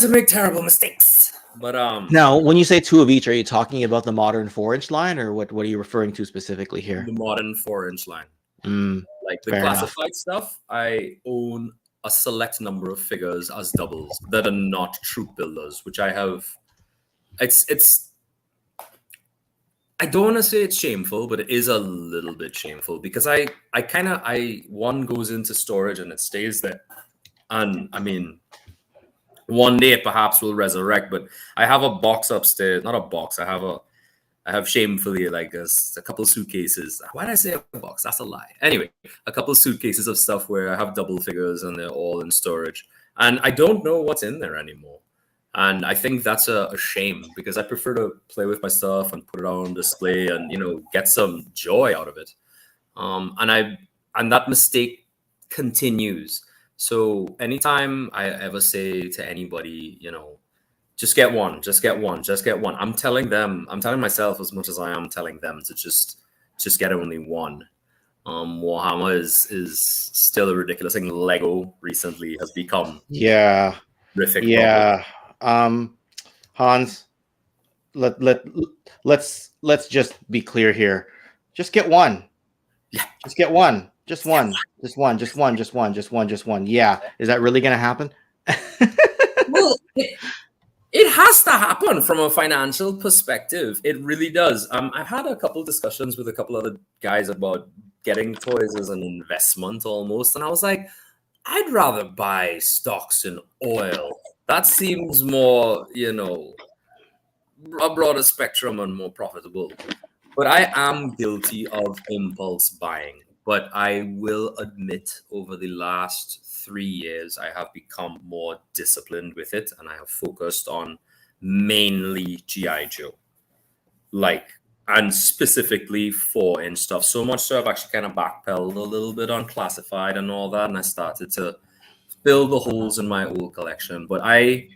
make terrible mistakes. But now, when you say 2 of each, are you talking about the modern 4-inch line, or what are you referring to specifically here? The modern 4-inch line. Like the classified stuff, I own a select number of figures as doubles that are not troop builders, which I have. It's I don't want to say it's shameful, but it is a little bit shameful because one goes into storage and it stays there. And I mean, one day it perhaps will resurrect, but I have a box upstairs, not a box. I have shamefully like a couple of suitcases. Why did I say a box? That's a lie. Anyway, a couple of suitcases of stuff where I have double figures and they're all in storage. And I don't know what's in there anymore. And I think that's a shame because I prefer to play with my stuff and put it on display and, get some joy out of it. And that mistake continues. So anytime I ever say to anybody, just get one, just get one, just get one. I'm telling myself as much as I am telling them to just get only one. Warhammer is still a ridiculous thing. Lego recently has become horrific. Yeah. Hans, let's just be clear here. Just get one. Yeah. Just get one. Just one. Just one. Just one. Just one. Just one. Just one. Yeah. Is that really gonna happen? Well, it has to happen from a financial perspective. It really does. I've had a couple discussions with a couple other guys about getting toys as an investment almost, and I was like, I'd rather buy stocks in oil. That seems more, a broader spectrum and more profitable. But I am guilty of impulse buying. But I will admit, over the last 3 years, I have become more disciplined with it, and I have focused on mainly G.I. Joe. And specifically 4-inch stuff. So much so I've actually kind of backpedaled a little bit on classified and all that, and I started to fill the holes in my old collection. But I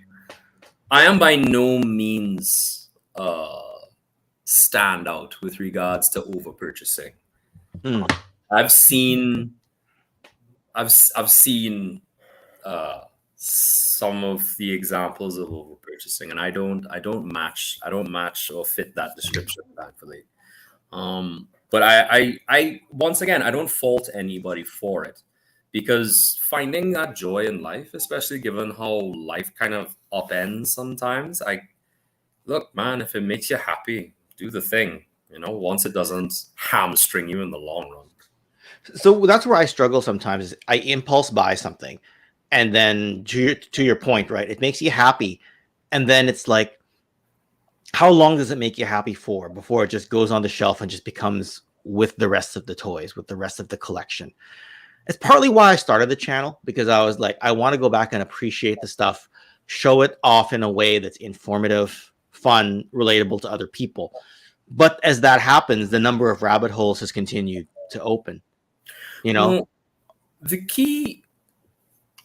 am by no means stand out with regards to over purchasing. I've seen some of the examples of over purchasing, and I don't match or fit that description, thankfully. But I once again, I don't fault anybody for it, because finding that joy in life, especially given how life kind of upends sometimes, look, man, if it makes you happy, do the thing, once it doesn't hamstring you in the long run. So that's where I struggle sometimes. Is I impulse buy something, and then to your point, right? It makes you happy, and then it's like, how long does it make you happy for before it just goes on the shelf and just becomes with the rest of the toys, with the rest of the collection? It's partly why I started the channel, because I was like, I want to go back and appreciate the stuff, show it off in a way that's informative, fun, relatable to other people. But as that happens, the number of rabbit holes has continued to open. Well, the key,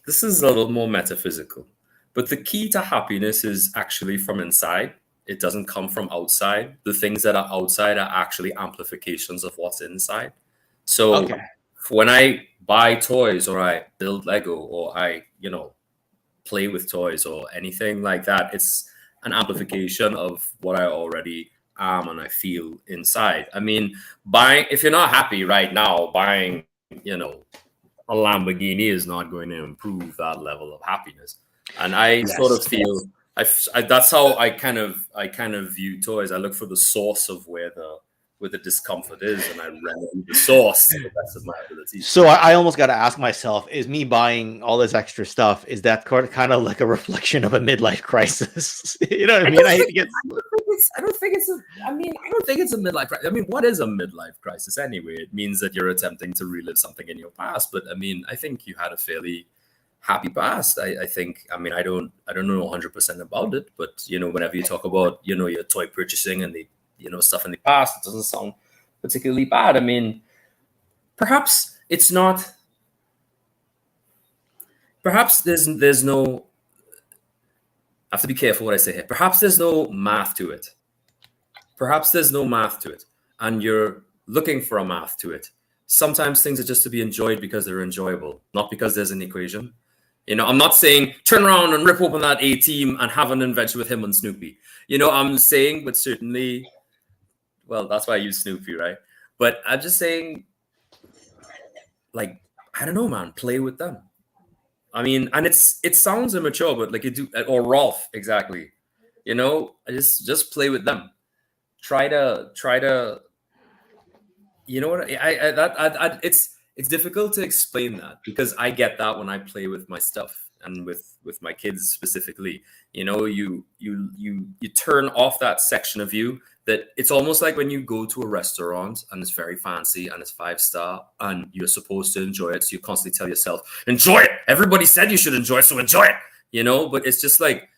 this is a little more metaphysical, but the key to happiness is actually from inside. It doesn't come from outside. The things that are outside are actually amplifications of what's inside. So when I buy toys, or I build Lego, or I, play with toys or anything like that, it's an amplification of what I already am and I feel inside. I mean, if you're not happy right now, buying a Lamborghini is not going to improve that level of happiness. And I sort of feel that's how I kind of view toys. I look for the source of where the discomfort is, and I remedy the source to the best of my ability. So I almost got to ask myself, is me buying all this extra stuff, is that kind of like a reflection of a midlife crisis? You know what I mean? I don't think it's a midlife crisis. I mean, what is a midlife crisis anyway? It means that you're attempting to relive something in your past. But I mean, I think you had a fairly happy past. I don't know 100% about it, but whenever you talk about your toy purchasing and the stuff in the past, it doesn't sound particularly bad. I mean, perhaps it's not. Perhaps there's no. I have to be careful what I say here. Perhaps there's no math to it. And you're looking for a math to it. Sometimes things are just to be enjoyed because they're enjoyable, not because there's an equation. I'm not saying turn around and rip open that A-Team and have an adventure with him and Snoopy. I'm saying, but certainly, well, that's why I use Snoopy, right? But I'm just saying, I don't know, man, play with them. I mean, and it sounds immature, but like you do, or Rolf, exactly. Just play with them. Try to. You know what? It's difficult to explain that, because I get that when I play with my stuff and with my kids specifically. You turn off that section of you that it's almost like when you go to a restaurant and it's very fancy and it's 5-star and you're supposed to enjoy it. So you constantly tell yourself, enjoy it. Everybody said you should enjoy it, so enjoy it. But it's just like,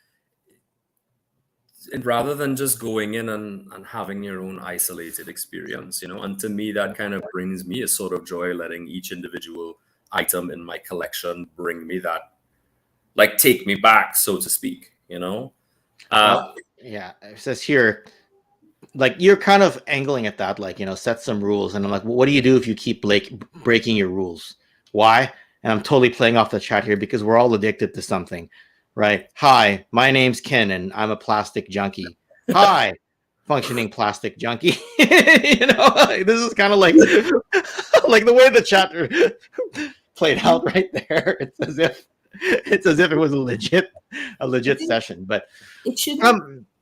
rather than just going in and having your own isolated experience, and to me, that kind of brings me a sort of joy, letting each individual item in my collection bring me that, take me back, so to speak, Yeah, it says here, like you're kind of angling at that, like, set some rules. And I'm like, well, what do you do if you keep breaking your rules? Why? And I'm totally playing off the chat here because we're all addicted to something, right? Hi, my name's Ken and I'm a plastic junkie. Hi, functioning plastic junkie. This is kind of like like the way the chat played out right there. It's as if it was a legit session, but it should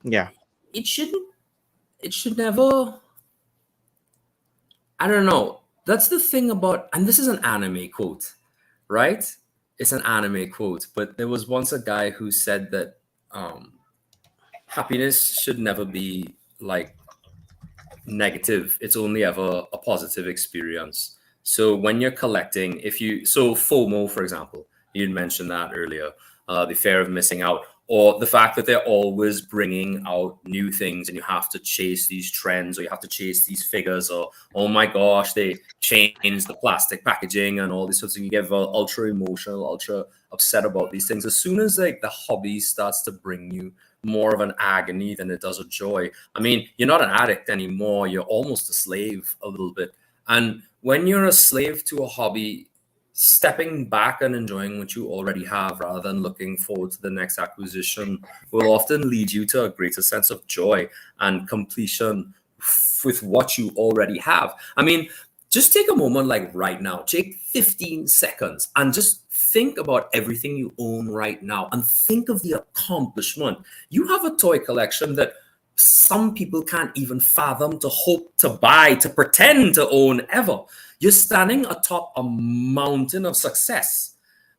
yeah. It should never, I don't know. That's the thing about, and this is an anime quote, right? It's an anime quote, but there was once a guy who said that happiness should never be like negative. It's only ever a positive experience. So when you're collecting, so FOMO, for example, you'd mentioned that earlier, the fear of missing out, or the fact that they're always bringing out new things and you have to chase these trends, or you have to chase these figures, or, oh my gosh, they changed the plastic packaging and all these sorts of things. You get ultra emotional, ultra upset about these things. As soon as like the hobby starts to bring you more of an agony than it does a joy, I mean, you're not an addict anymore. You're almost a slave a little bit. And when you're a slave to a hobby, stepping back and enjoying what you already have rather than looking forward to the next acquisition will often lead you to a greater sense of joy and completion with what you already have. I mean, just take a moment like right now, take 15 seconds and just think about everything you own right now and think of the accomplishment. You have a toy collection that some people can't even fathom to hope to buy, to pretend to own ever. You're standing atop a mountain of success.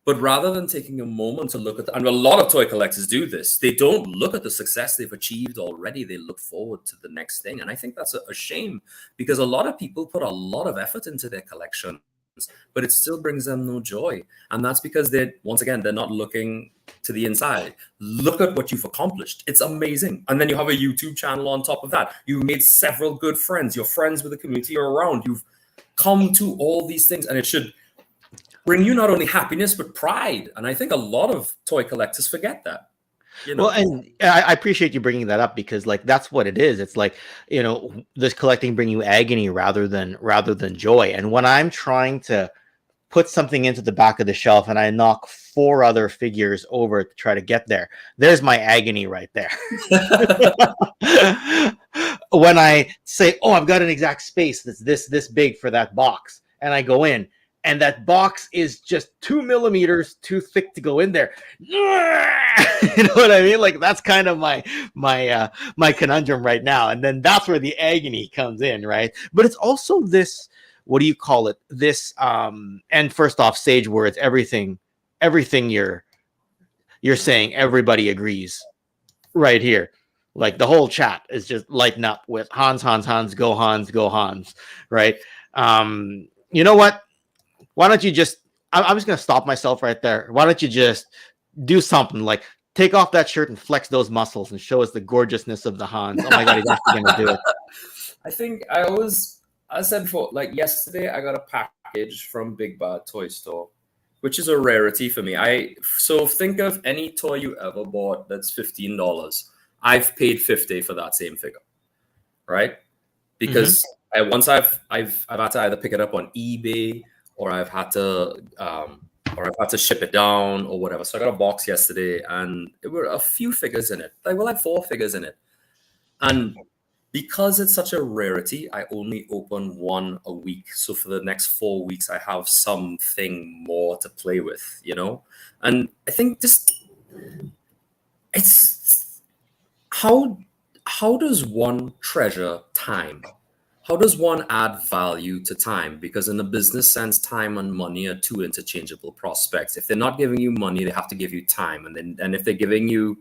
But rather than taking a moment to look at and a lot of toy collectors do this, they don't look at the success they've achieved already. They look forward to the next thing. And I think that's a shame, because a lot of people put a lot of effort into their collections, but it still brings them no joy. And that's because they're not looking to the inside. Look at what you've accomplished. It's amazing. And then you have a YouTube channel on top of that. You've made several good friends. You're friends with the community you're around. You've come to all these things, and it should bring you not only happiness but pride. And I think a lot of toy collectors forget that. Well, and I appreciate you bringing that up, because like that's what it is. It's like, this collecting bring you agony rather than joy. And when I'm trying to put something into the back of the shelf and I knock 4 other figures over to try to get there, there's my agony right there. When I say, oh, I've got an exact space that's this big for that box, and I go in and that box is just 2 millimeters too thick to go in there. You know what I mean? Like that's kind of my conundrum right now. And then that's where the agony comes in, right? But it's also this, what do you call it? This and first off, sage words, everything you're saying, everybody agrees right here. Like the whole chat is just lighting up with Hans, go Hans, right? You know what? Why don't you just, I'm just going to stop myself right there. Why don't you just do something like take off that shirt and flex those muscles and show us the gorgeousness of the Hans. Oh my God, he's actually going to do it. I think I said before, like yesterday, I got a package from Big Bad Toy Store, which is a rarity for me. So think of any toy you ever bought that's $15. I've paid $50 for that same figure, right? Because once I've had to either pick it up on eBay, or I've had to ship it down or whatever. So I got a box yesterday, and there were a few figures in it. Like 4 figures in it, and because it's such a rarity, I only open 1 a week. So for the next 4 weeks, I have something more to play with, And I think it's how does one treasure time? How does one add value to time? Because in a business sense, time and money are 2 interchangeable prospects. If they're not giving you money, they have to give you time. And if they're giving you,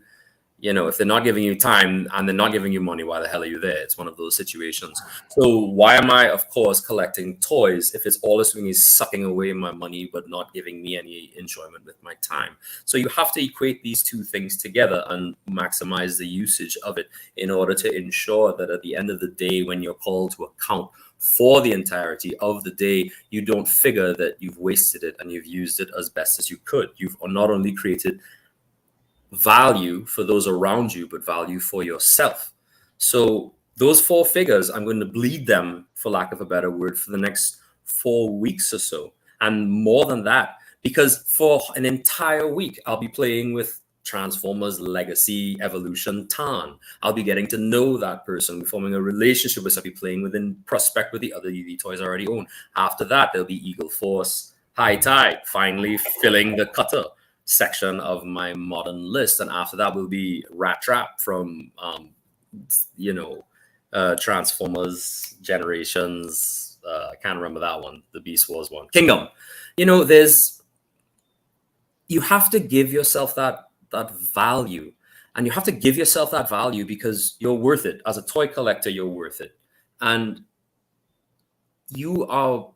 if they're not giving you time and they're not giving you money, why the hell are you there? It's one of those situations. So why am I, of course, collecting toys if it's all it's doing is sucking away my money but not giving me any enjoyment with my time? So you have to equate these 2 things together and maximize the usage of it in order to ensure that at the end of the day, when you're called to account for the entirety of the day, you don't figure that you've wasted it and you've used it as best as you could. You've not only created value for those around you, but value for yourself. So those 4 figures, I'm going to bleed them, for lack of a better word, for the next 4 weeks or so, and more than that, because for an entire week, I'll be playing with Transformers Legacy Evolution Tarn. I'll be getting to know that person, forming a relationship with, I'll be playing within prospect with the other UV toys I already own. After that, there'll be Eagle Force, High Tide, finally filling the cutter section of my modern list. And after that will be Rat Trap from, Transformers Generations. I can't remember that one, the Beast Wars one. Kingdom. You have to give yourself that value, and you have to give yourself that value because you're worth it. As a toy collector, you're worth it, and you are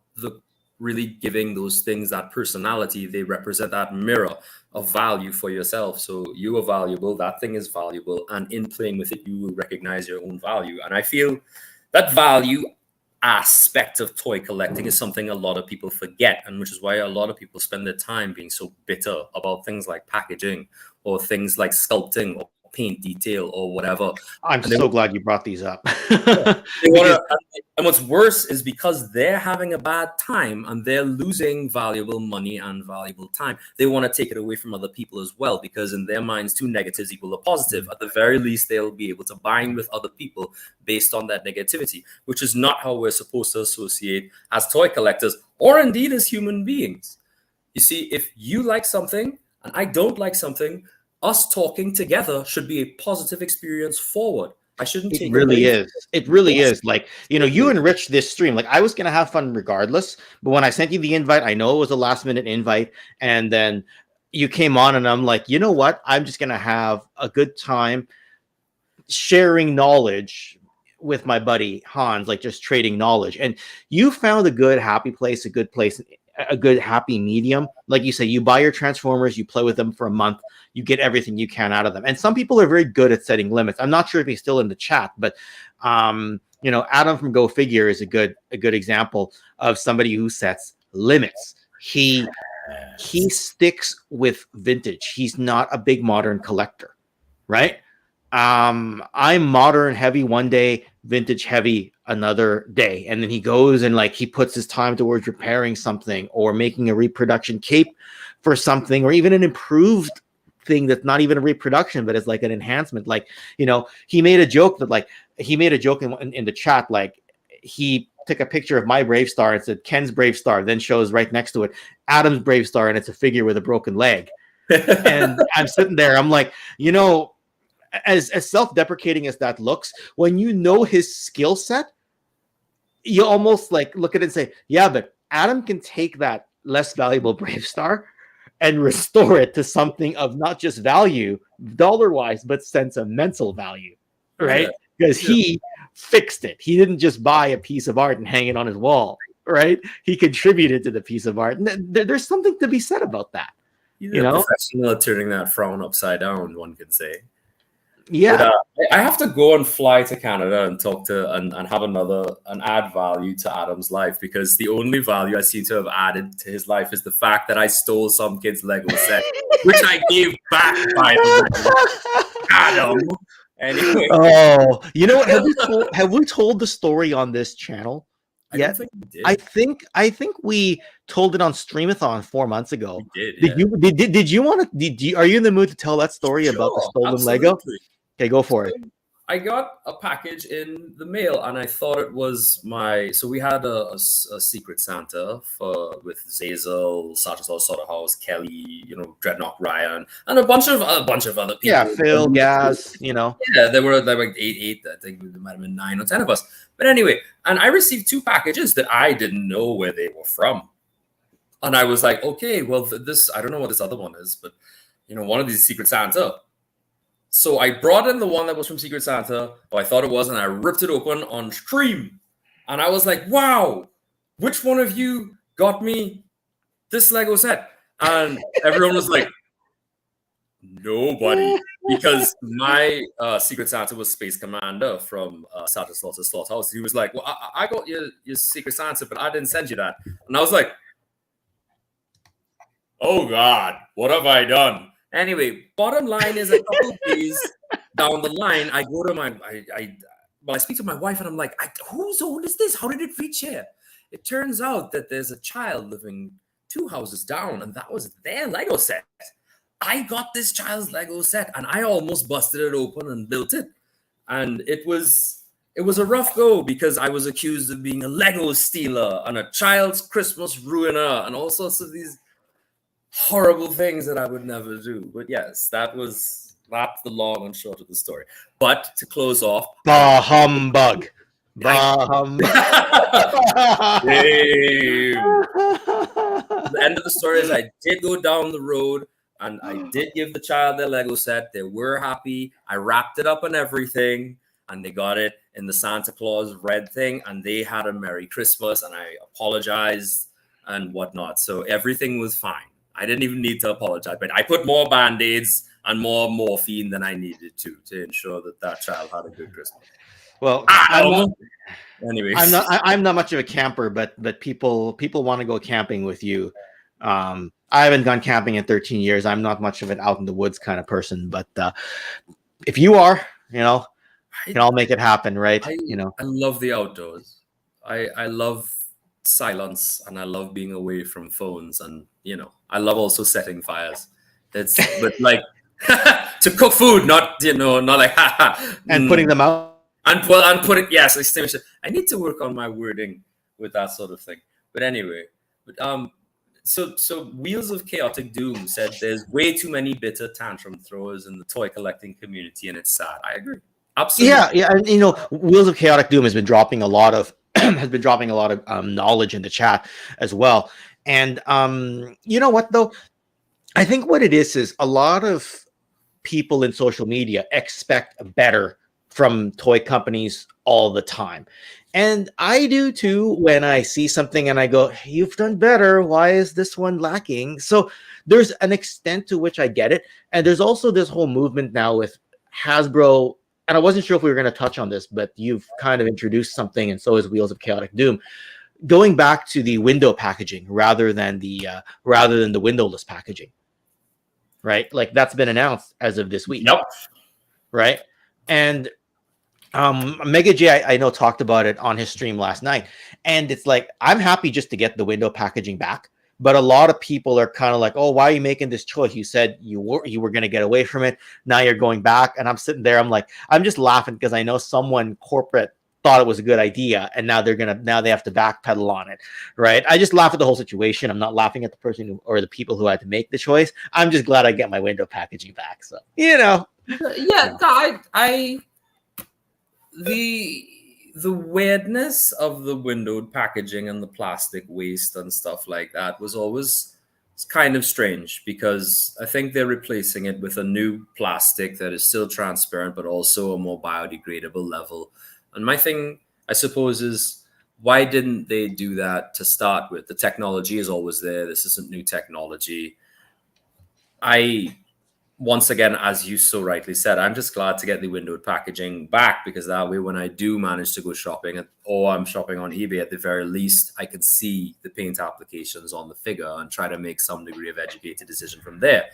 really giving those things that personality. They represent that mirror of value for yourself. So you are valuable, that thing is valuable, and in playing with it, you will recognize your own value. And I feel that value aspect of toy collecting is something a lot of people forget, and which is why a lot of people spend their time being so bitter about things like packaging or things like sculpting or paint detail or whatever. I'm so glad you brought these up. And what's worse is because they're having a bad time and they're losing valuable money and valuable time, they want to take it away from other people as well, because in their minds, 2 negatives equal a positive. At the very least, they'll be able to bind with other people based on that negativity, which is not how we're supposed to associate as toy collectors or indeed as human beings. You see, if you like something and I don't like something, us talking together should be a positive experience forward. I shouldn't take it really is. It really is. Like, you enriched this stream. Like, I was going to have fun regardless. But when I sent you the invite, I know it was a last minute invite. And then you came on and I'm like, you know what? I'm just going to have a good time sharing knowledge with my buddy Hans, like just trading knowledge. And you found a good, happy place, a good, happy medium. Like you say, you buy your Transformers, you play with them for a month, you get everything you can out of them. And some people are very good at setting limits. I'm not sure if he's still in the chat, but Adam from Go Figure is a good example of somebody who sets limits. He sticks with vintage. He's not a big modern collector, right? I'm modern heavy one day, vintage heavy another day, and then he goes and he puts his time towards repairing something or making a reproduction cape for something, or even an improved thing that's not even a reproduction but it's like an enhancement. He made a joke that in the chat, he took a picture of my Brave Star and said Ken's Brave Star, then shows right next to it Adam's Brave Star, and it's a figure with a broken leg. And I'm sitting there, I'm like, as self-deprecating as that looks, when you know his skill set, you almost look at it and say, yeah, but Adam can take that less valuable Brave Star and restore it to something of not just value dollar-wise, but sentimental value, right? Because he fixed it. He didn't just buy a piece of art and hang it on his wall, right? He contributed to the piece of art. And there's something to be said about that. He's a professional at turning that frown upside down, one could say. Yeah, but, I have to go and fly to Canada and talk to and have and add value to Adam's life, because the only value I seem to have added to his life is the fact that I stole some kid's Lego set, which I gave back, by the way. Adam. Anyway. Oh, you know what? Have we told the story on this channel yet? I don't think we did. I think we told it on Streamathon 4 months ago. We did. Did you want to? Are you in the mood to tell that story about the stolen absolutely. Lego? Okay, go for it. I got a package in the mail, and I thought it was so we had a Secret Santa with Zazel, Slaughterhouse, Kelly, Dreadnought Ryan, and a bunch of other people. Yeah, Phil, Gazz, Yeah, there were like 8. I think there might have been 9 or 10 of us. But anyway, and I received 2 packages that I didn't know where they were from. And I was like, okay, well, I don't know what this other one is, but, one of these is Secret Santa. So I brought in the one that was from Secret Santa, or I thought it was, and I ripped it open on stream. And I was like, wow, which one of you got me this Lego set? And everyone was like, nobody. Because my Secret Santa was Space Commander from Slaughterhouse. He was like, well, I got your Secret Santa, but I didn't send you that. And I was like, oh, God, what have I done? Anyway, bottom line is a couple days down the line, I go to I speak to my wife and I'm like, whose old is this? How did it reach here? It turns out that there's a child living 2 houses down, and that was their Lego set. I got this child's Lego set, and I almost busted it open and built it. And it was a rough go because I was accused of being a Lego stealer and a child's Christmas ruiner and all sorts of these horrible things that I would never do. But yes, that's the long and short of the story. But to close off, Bah humbug. Bah humbug. The end of the story is I did go down the road and I did give the child their Lego set. They were happy. I wrapped it up and everything, and they got it in the Santa Claus red thing, and they had a Merry Christmas, and I apologized and whatnot. So everything was fine. I didn't even need to apologize, but I put more Band-Aids and more morphine than I needed to ensure that child had a good Christmas. Well, anyways, I'm not much of a camper, but people want to go camping with you. I haven't gone camping in 13 years. I'm not much of an out in the woods kind of person, but if you are, I'll make it happen, right? I love the outdoors. I love silence, and I love being away from phones, and I love also setting fires. But like to cook food, not like and putting them out. And put it, yes, I need to work on my wording with that sort of thing. But anyway, so Wheels of Chaotic Doom said there's way too many bitter tantrum throwers in the toy collecting community, and it's sad. I agree. Absolutely. Yeah, and Wheels of Chaotic Doom has been dropping a lot of knowledge in the chat as well. And you know what though? I think what it is a lot of people in social media expect better from toy companies all the time. And I do too when I see something and I go, hey, you've done better. Why is this one lacking? So there's an extent to which I get it. And there's also this whole movement now with Hasbro. And I wasn't sure if we were going to touch on this, but you've kind of introduced something, and so is Wheels of Chaotic Doom, going back to the window packaging rather than the windowless packaging. Right? Like that's been announced as of this week. Yep. Right? And Mega J, I know, talked about it on his stream last night, and it's like I'm happy just to get the window packaging back, but a lot of people are kind of like, oh, why are you making this choice? You said you were going to get away from it, now you're going back. And I'm sitting there, I'm just laughing because I know someone corporate thought it was a good idea, and now they have to backpedal on it, right? I just laugh at the whole situation. I'm not laughing at the person or the people who had to make the choice. I'm just glad I get my window packaging back. So yeah, the weirdness of the windowed packaging and the plastic waste and stuff like that was always kind of strange, because I think they're replacing it with a new plastic that is still transparent but also a more biodegradable level. And my thing, I suppose, is why didn't they do that to start with? The technology is always there. This isn't new technology. Once again, as you so rightly said, I'm just glad to get the windowed packaging back, because that way when I do manage to go shopping, or I'm shopping on eBay, at the very least, I can see the paint applications on the figure and try to make some degree of educated decision from there.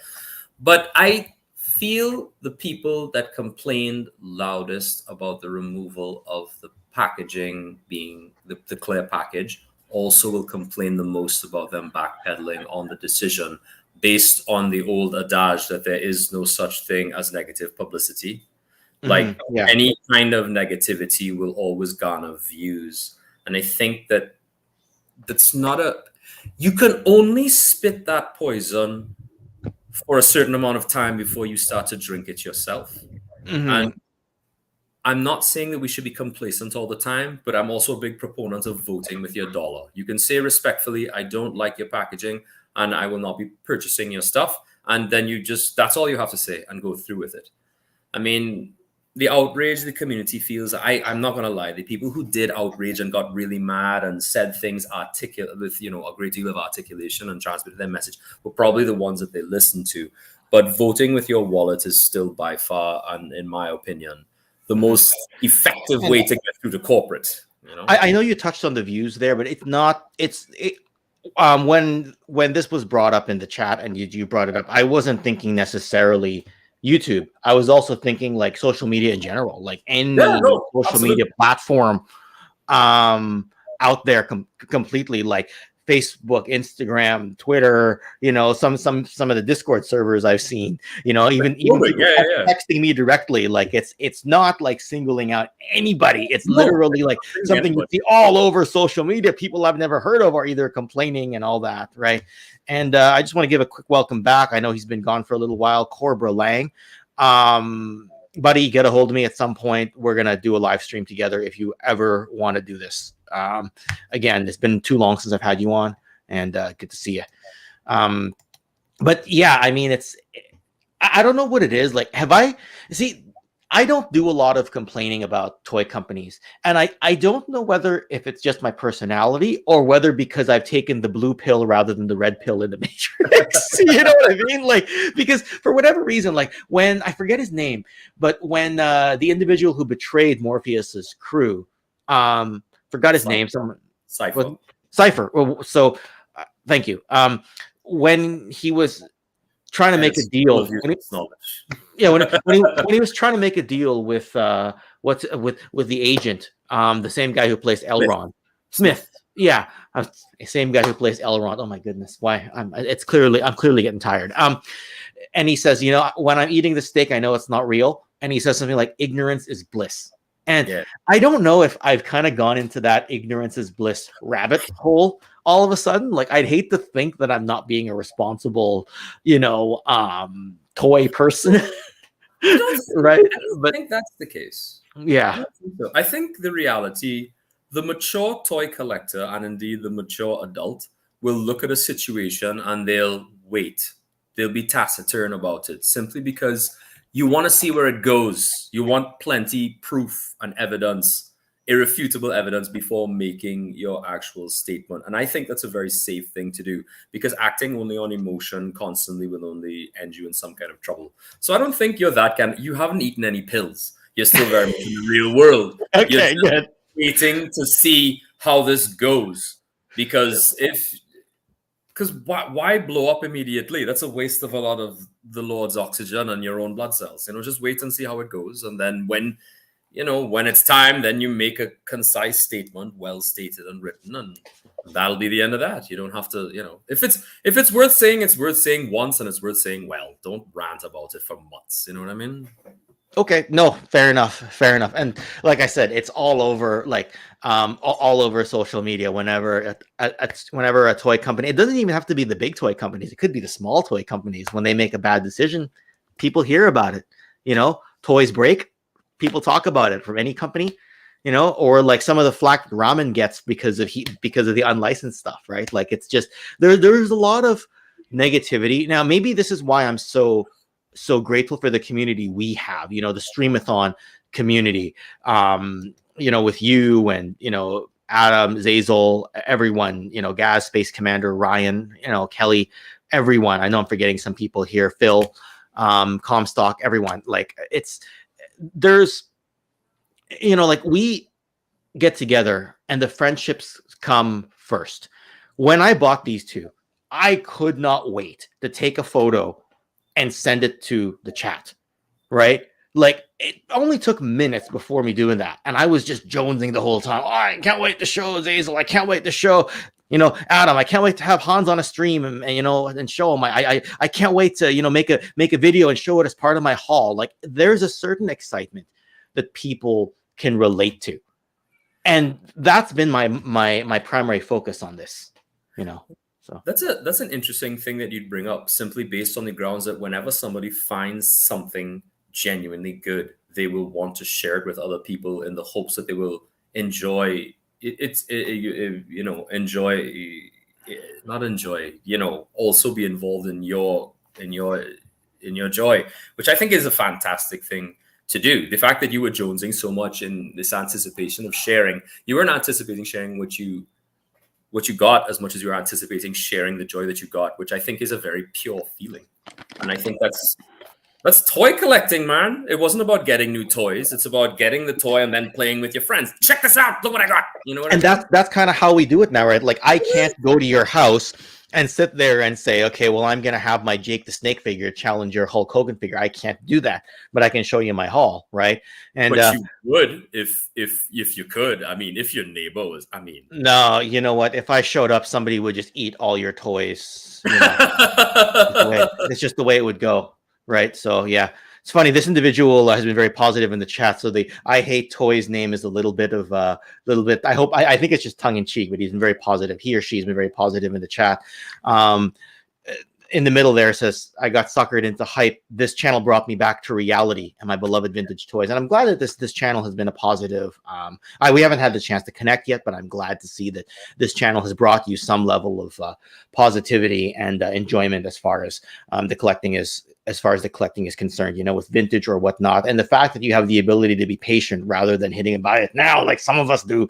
But I feel the people that complained loudest about the removal of the packaging being the clear package also will complain the most about them backpedaling on the decision, based on the old adage that there is no such thing as negative publicity. Like any kind of negativity will always garner views. And I think that's not you can only spit that poison for a certain amount of time before you start to drink it yourself. And I'm not saying that we should be complacent all the time, but I'm also a big proponent of voting with your dollar. You can say respectfully, I don't like your packaging, and I will not be purchasing your stuff. And then that's all you have to say and go through with it. I mean, the outrage the community feels, I'm not going to lie, the people who did outrage and got really mad and said things articulate with, a great deal of articulation and transmitted their message were probably the ones that they listened to. But voting with your wallet is still by far, and in my opinion, the most effective way to get through to corporate. I know you touched on the views there, but when this was brought up in the chat and you brought it up, I wasn't thinking necessarily YouTube. I was also thinking like social media in general, like any social media platform out there completely, like Facebook, Instagram, Twitter, you know, some of the Discord servers I've seen, you know, even texting me directly. Like it's not like singling out anybody. It's literally like something you see all over social media. People I've never heard of are either complaining and all that, right? And I just want to give a quick welcome back. I know he's been gone for a little while. Corbra Lang. Buddy, get a hold of me at some point. We're gonna do a live stream together if you ever want to do this. Again, it's been too long since I've had you on, and good to see you. But yeah, I mean, I don't know what it is. Like, I don't do a lot of complaining about toy companies, and I don't know whether if it's just my personality or whether because I've taken the blue pill rather than the red pill in the Matrix. You know what I mean? Like, because for whatever reason, like when I forget his name, but when the individual who betrayed Morpheus's crew, forgot his name. Cypher. Well, so thank you. When he was trying to make a deal, when he was trying to make a deal with with the agent, the same guy who plays Elrond, Smith. Yeah, same guy who plays Elrond. Oh my goodness, why? I'm clearly getting tired. And he says, you know, when I'm eating the steak, I know it's not real. And he says something like, "Ignorance is bliss." And I don't know if I've kind of gone into that ignorance is bliss rabbit hole all of a sudden. Like, I'd hate to think that I'm not being a responsible, you know, toy person. Right? I think that's the case. Yeah. I think the reality, the mature toy collector and indeed the mature adult will look at a situation and they'll wait. They'll be taciturn about it simply because you want to see where it goes. You want plenty proof and evidence, irrefutable evidence before making your actual statement. And I think that's a very safe thing to do because acting only on emotion constantly will only end you in some kind of trouble. So I don't think you're that kind. You haven't eaten any pills. You're still very much in the real world. Okay, you're good. Waiting to see how this goes because why blow up immediately? That's a waste of a lot of the Lord's oxygen and your own blood cells. You know, just wait and see how it goes. And then when it's time, then you make a concise statement, well stated and written, and that'll be the end of that. You don't have to, you know, if it's worth saying, it's worth saying once and it's worth saying well. Don't rant about it for months. You know what I mean? Okay, no, fair enough. And like I said, it's all over, like all over social media. Whenever a toy company, it doesn't even have to be the big toy companies. It could be the small toy companies. When they make a bad decision, people hear about it. You know, toys break, people talk about it from any company. You know, or like some of the flack Ramen gets because of the unlicensed stuff, right? Like it's just there's a lot of negativity. Now, maybe this is why I'm so grateful for the community we have, you know, the Streamathon community, you know, with you and, you know, Adam, Zazel, everyone, you know, Gazz, Space Commander, Ryan, you know, Kelly, everyone. I know I'm forgetting some people here, Phil, Comstock, everyone. Like there's, you know, like we get together and the friendships come first. When I bought these two, I could not wait to take a photo and send it to the chat, right? Like it only took minutes before me doing that. And I was just jonesing the whole time. Oh, I can't wait to show Zazel. I can't wait to show, you know, Adam. I can't wait to have Hans on a stream and you know, and show him. I can't wait to, you know, make a video and show it as part of my haul. Like there's a certain excitement that people can relate to. And that's been my primary focus on this, you know. So that's an interesting thing that you'd bring up, simply based on the grounds that whenever somebody finds something genuinely good, they will want to share it with other people in the hopes that they will enjoy also be involved in your joy, which I think is a fantastic thing to do. The fact that you were jonesing so much in this anticipation of sharing, you weren't anticipating sharing what you got as much as you're anticipating sharing the joy that you got, which I think is a very pure feeling. And I think that's That's toy collecting, man. It wasn't about getting new toys. It's about getting the toy and then playing with your friends. Check this out. Look what I got. You know what I mean? And that's kind of how we do it now, right? Like I can't go to your house and sit there and say, okay, well, I'm gonna have my Jake the Snake figure challenge your Hulk Hogan figure. I can't do that, but I can show you my haul, right? And but you would if you could. I mean, if your neighbor was. I mean, no, you know what? If I showed up, somebody would just eat all your toys. You know? It's just the way it would go. Right. So, yeah, it's funny. This individual has been very positive in the chat. So the I hate toys name is a little bit. I think it's just tongue in cheek, but he's been very positive. He or she's been very positive in the chat. In the middle there says, I got suckered into hype. This channel brought me back to reality and my beloved vintage toys. And I'm glad that this channel has been a positive. We haven't had the chance to connect yet, but I'm glad to see that this channel has brought you some level of positivity and enjoyment as far as the collecting is concerned, you know, with vintage or whatnot. And the fact that you have the ability to be patient rather than hitting and buy it now, like some of us do,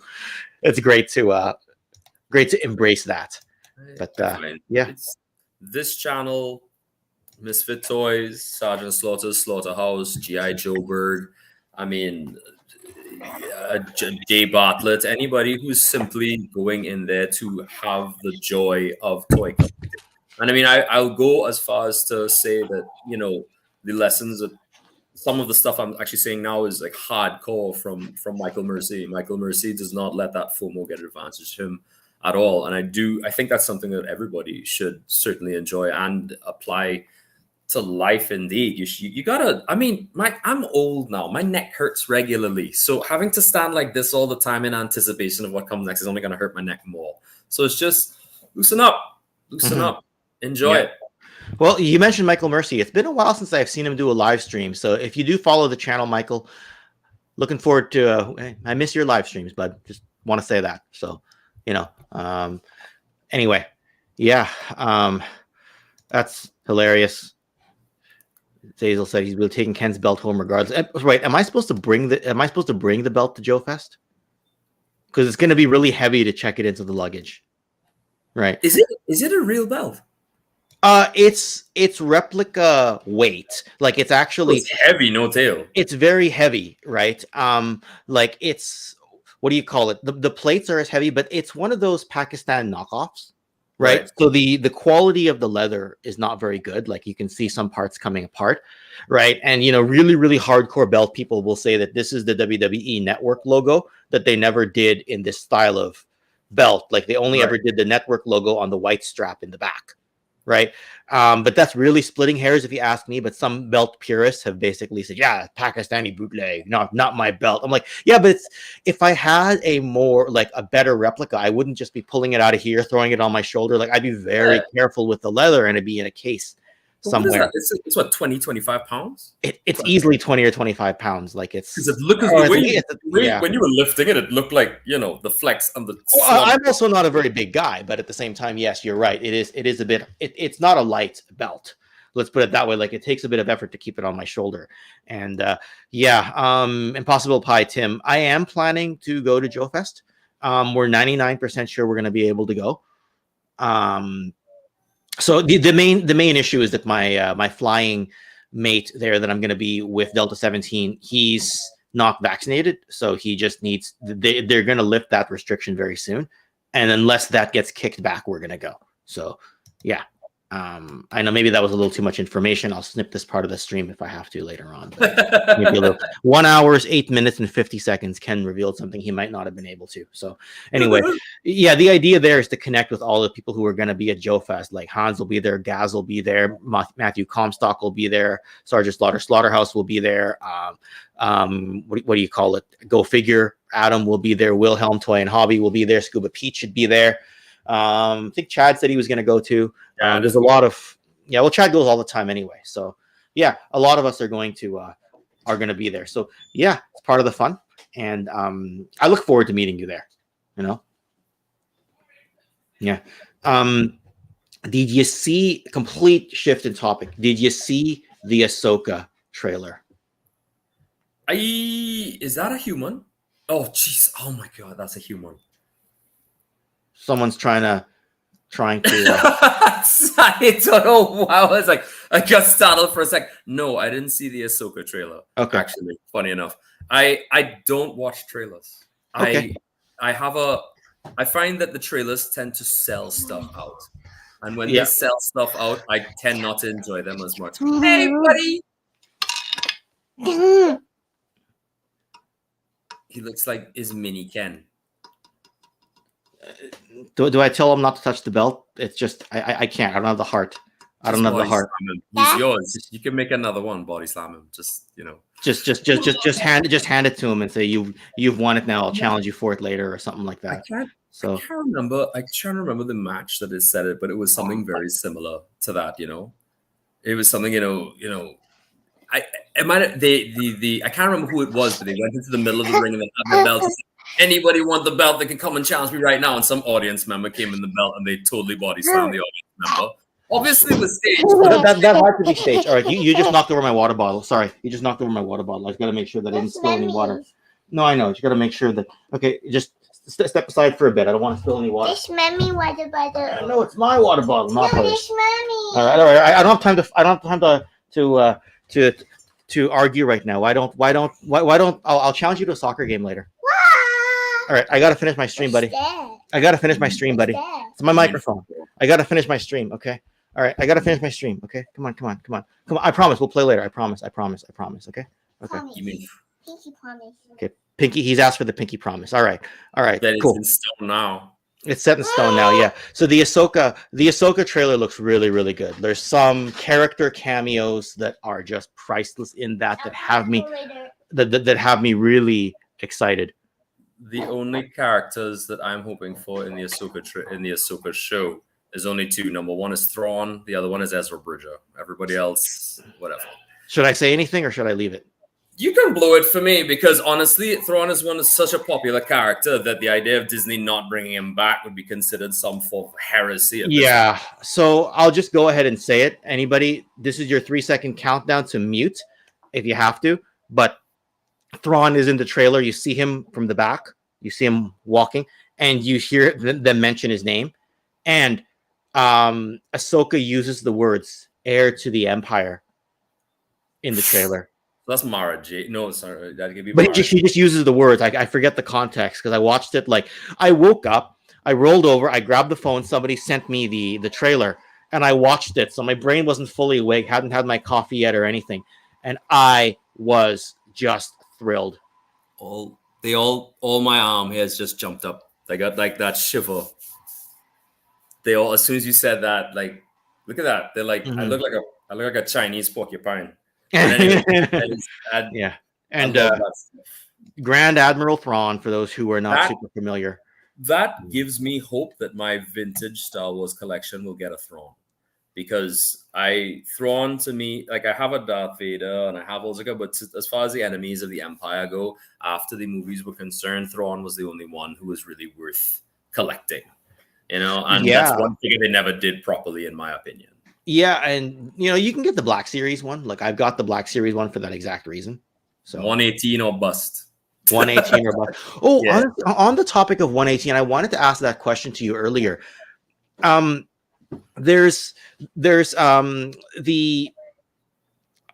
it's great to embrace that. But yeah. This channel, Misfit Toys, Sergeant Slaughter's Slaughterhouse, G.I. Joeberg, I mean, Jay Bartlett, anybody who's simply going in there to have the joy of toy collecting. And I mean, I'll go as far as to say that, you know, the lessons of some of the stuff I'm actually saying now is like hardcore from Michael Mercy. Michael Mercy does not let that FOMO get advantage of him at all. And I think that's something that everybody should certainly enjoy and apply to life. Indeed, you gotta. I mean, I'm old now. My neck hurts regularly, so having to stand like this all the time in anticipation of what comes next is only gonna hurt my neck more. So it's just loosen up, enjoy it. Well, you mentioned Michael Mercy. It's been a while since I've seen him do a live stream. So if you do follow the channel, Michael, looking forward to. I miss your live streams, bud. Just want to say that. So. You know, anyway, yeah, that's hilarious. Zazel said he's really taking Ken's belt home regardless. Right? Am I supposed to bring the belt to Joe Fest? Because it's going to be really heavy to check it into the luggage. Right? Is it a real belt? It's replica weight. Like it's actually heavy, no tail. It's very heavy, right? Like it's. What do you call it? The plates are as heavy, but it's one of those Pakistan knockoffs, right? So the quality of the leather is not very good. Like you can see some parts coming apart, right? And you know, really, really hardcore belt people will say that this is the WWE Network logo that they never did in this style of belt. Like they only ever did the Network logo on the white strap in the back, right? But that's really splitting hairs if you ask me. But some belt purists have basically said, yeah, Pakistani bootleg, not my belt. I'm like, yeah, but if I had a better replica, I wouldn't just be pulling it out of here, throwing it on my shoulder. Like I'd be very careful with the leather and it'd be in a case somewhere. It's what, 20, 25 pounds? It's easily 20 or 25 pounds. Like it's because it looked when you were lifting it, it looked like, you know, the flex on the. Well, I'm also not a very big guy, but at the same time, yes, you're right. It is a bit. It's not a light belt. Let's put it that way. Like it takes a bit of effort to keep it on my shoulder. And Impossiblepie Tim, I am planning to go to Joe Fest. We're 99% sure we're going to be able to go. So the main issue is that my flying mate there that I'm going to be with Delta 17, he's not vaccinated, so he just needs. They're going to lift that restriction very soon, and unless that gets kicked back, we're going to go. So yeah, I know maybe that was a little too much information. I'll snip this part of the stream if I have to later on. Maybe a little. 1 hour, 8 minutes, and 50 seconds. Ken revealed something he might not have been able to. So anyway, yeah, the idea there is to connect with all the people who are going to be at Joe Fest. Like Hans will be there, Gazz will be there, Matthew Comstock will be there, Sergeant Slaughterhouse will be there. What do you call it? Go figure. Adam will be there. Wilhelm Toy and Hobby will be there. Scuba Pete should be there. I think Chad said he was going to go too. There's a lot of well, Chad goes all the time anyway. So yeah, a lot of us are going to be there. So yeah, it's part of the fun, and I look forward to meeting you there. You know, yeah. Did you see complete shift in topic? Did you see the Ahsoka trailer? Is that a human? Oh jeez! Oh my god, that's a human. Someone's trying to trying to. I don't know. I was like, I got startled for a sec. No, I didn't see the Ahsoka trailer. Okay. Actually, funny enough, I don't watch trailers. Okay. I find that the trailers tend to sell stuff out, and when they sell stuff out, I tend not to enjoy them as much. Hey, buddy. He looks like his mini Ken. Do I tell him not to touch the belt? It's just I can't. I don't have the heart. I don't have the heart. He's yours. You can make another one. Body slam him. Just Just hand it to him and say you've won it now. I'll challenge you for it later or something like that. I can't remember. I can't remember the match that it said it, but it was something very similar to that. It was something. I can't remember who it was, but they went into the middle of the ring and they had the belt. And said, anybody want the belt? They can come and challenge me right now. And some audience member came in the belt and they totally body slammed the audience member. Obviously, it was staged. That had to be staged. All right, you just knocked over my water bottle. Sorry, you just knocked over my water bottle. I just got to make sure that I didn't spill any water. No, I know. You got to make sure that. Okay, just step aside for a bit. I don't want to spill any water. It's mommy water bottle. No, it's my water bottle, not hers. It's mommy. All right. I don't have time to argue right now. Why don't? I'll challenge you to a soccer game later. All right, I got to finish my stream, buddy. I got to finish my stream, buddy. It's my microphone. I got to finish my stream, okay? All right, I got to finish my stream, okay? Come on. I promise we'll play later. I promise, okay? Okay. You mean Pinky promise. Okay, Pinky, he's asked for the Pinky promise. All right, that cool. is in stone now. It's set in stone now, yeah. So the Ahsoka trailer looks really, really good. There's some character cameos that are just priceless in that have me really excited. The only characters that I'm hoping for in the Ahsoka show is only two. Number one is Thrawn. The other one is Ezra Bridger. Everybody else, whatever. Should I say anything or should I leave it? You can blow it for me because honestly, Thrawn is such a popular character that the idea of Disney not bringing him back would be considered some form of heresy. Yeah. So I'll just go ahead and say it. Anybody, this is your 3-second countdown to mute if you have to. But Thrawn is in the trailer. You see him from the back. You see him walking, and you hear them mention his name. And Ahsoka uses the words "heir to the Empire" in the trailer. That's Mara J. No, sorry, that could be. But she just uses the words. I forget the context because I watched it. Like I woke up, I rolled over, I grabbed the phone. Somebody sent me the trailer, and I watched it. So my brain wasn't fully awake. Hadn't had my coffee yet or anything, and I was just thrilled. All my arm hairs just jumped up. I got like that shiver. They all, as soon as you said that, like, look at that. They're like, I look like a Chinese porcupine. And anyway, and Grand Admiral Thrawn, for those who are not super familiar. That gives me hope that my vintage Star Wars collection will get a Thrawn. Because Thrawn to me, like I have a Darth Vader and I have Ahsoka, but as far as the enemies of the Empire go, after the movies were concerned, Thrawn was the only one who was really worth collecting. And that's one thing they never did properly, in my opinion. Yeah, and you can get the Black Series one. Like I've got the Black Series one for that exact reason. So 118 or bust. 118 or bust. Oh, yeah. On the topic of 118, I wanted to ask that question to you earlier. There's the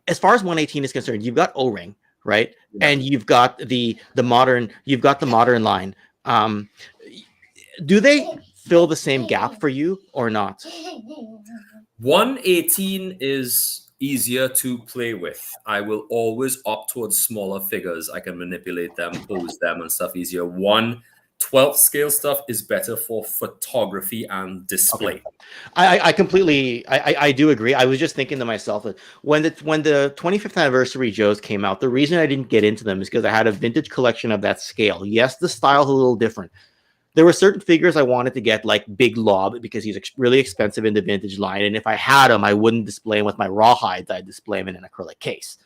as far as 118 is concerned, you've got O-ring, right? Yeah. And you've got the modern line. Do they fill the same gap for you or not? 118 is easier to play with. I will always opt towards smaller figures. I can manipulate them, pose them, and stuff easier. 1/12 scale stuff is better for photography and display. Okay. I completely do agree. I was just thinking to myself that when the 25th anniversary Joes came out, the reason I didn't get into them is because I had a vintage collection of that scale. Yes, the style's a little different. There were certain figures I wanted to get, like Big Lob, because he's really expensive in the vintage line. And if I had him, I wouldn't display him with my rawhides. I'd display him in an acrylic case.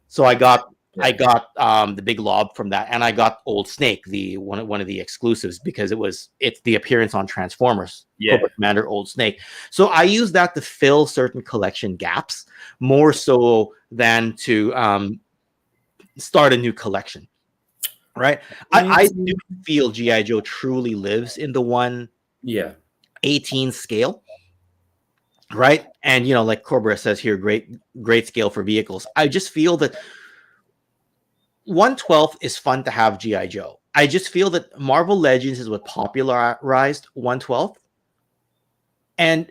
So I got the Big Lob from that, and I got Old Snake, the one of the exclusives, because it's the appearance on Transformers. Yeah, Cobra Commander Old Snake. So I use that to fill certain collection gaps more so than to start a new collection. Right, I do feel G.I. Joe truly lives in the one. Yeah, 18 scale, right? And you know, like Cobra says here, great scale for vehicles. I just feel that 1/12 is fun to have GI Joe. I just feel that Marvel Legends is what popularized 1/12, and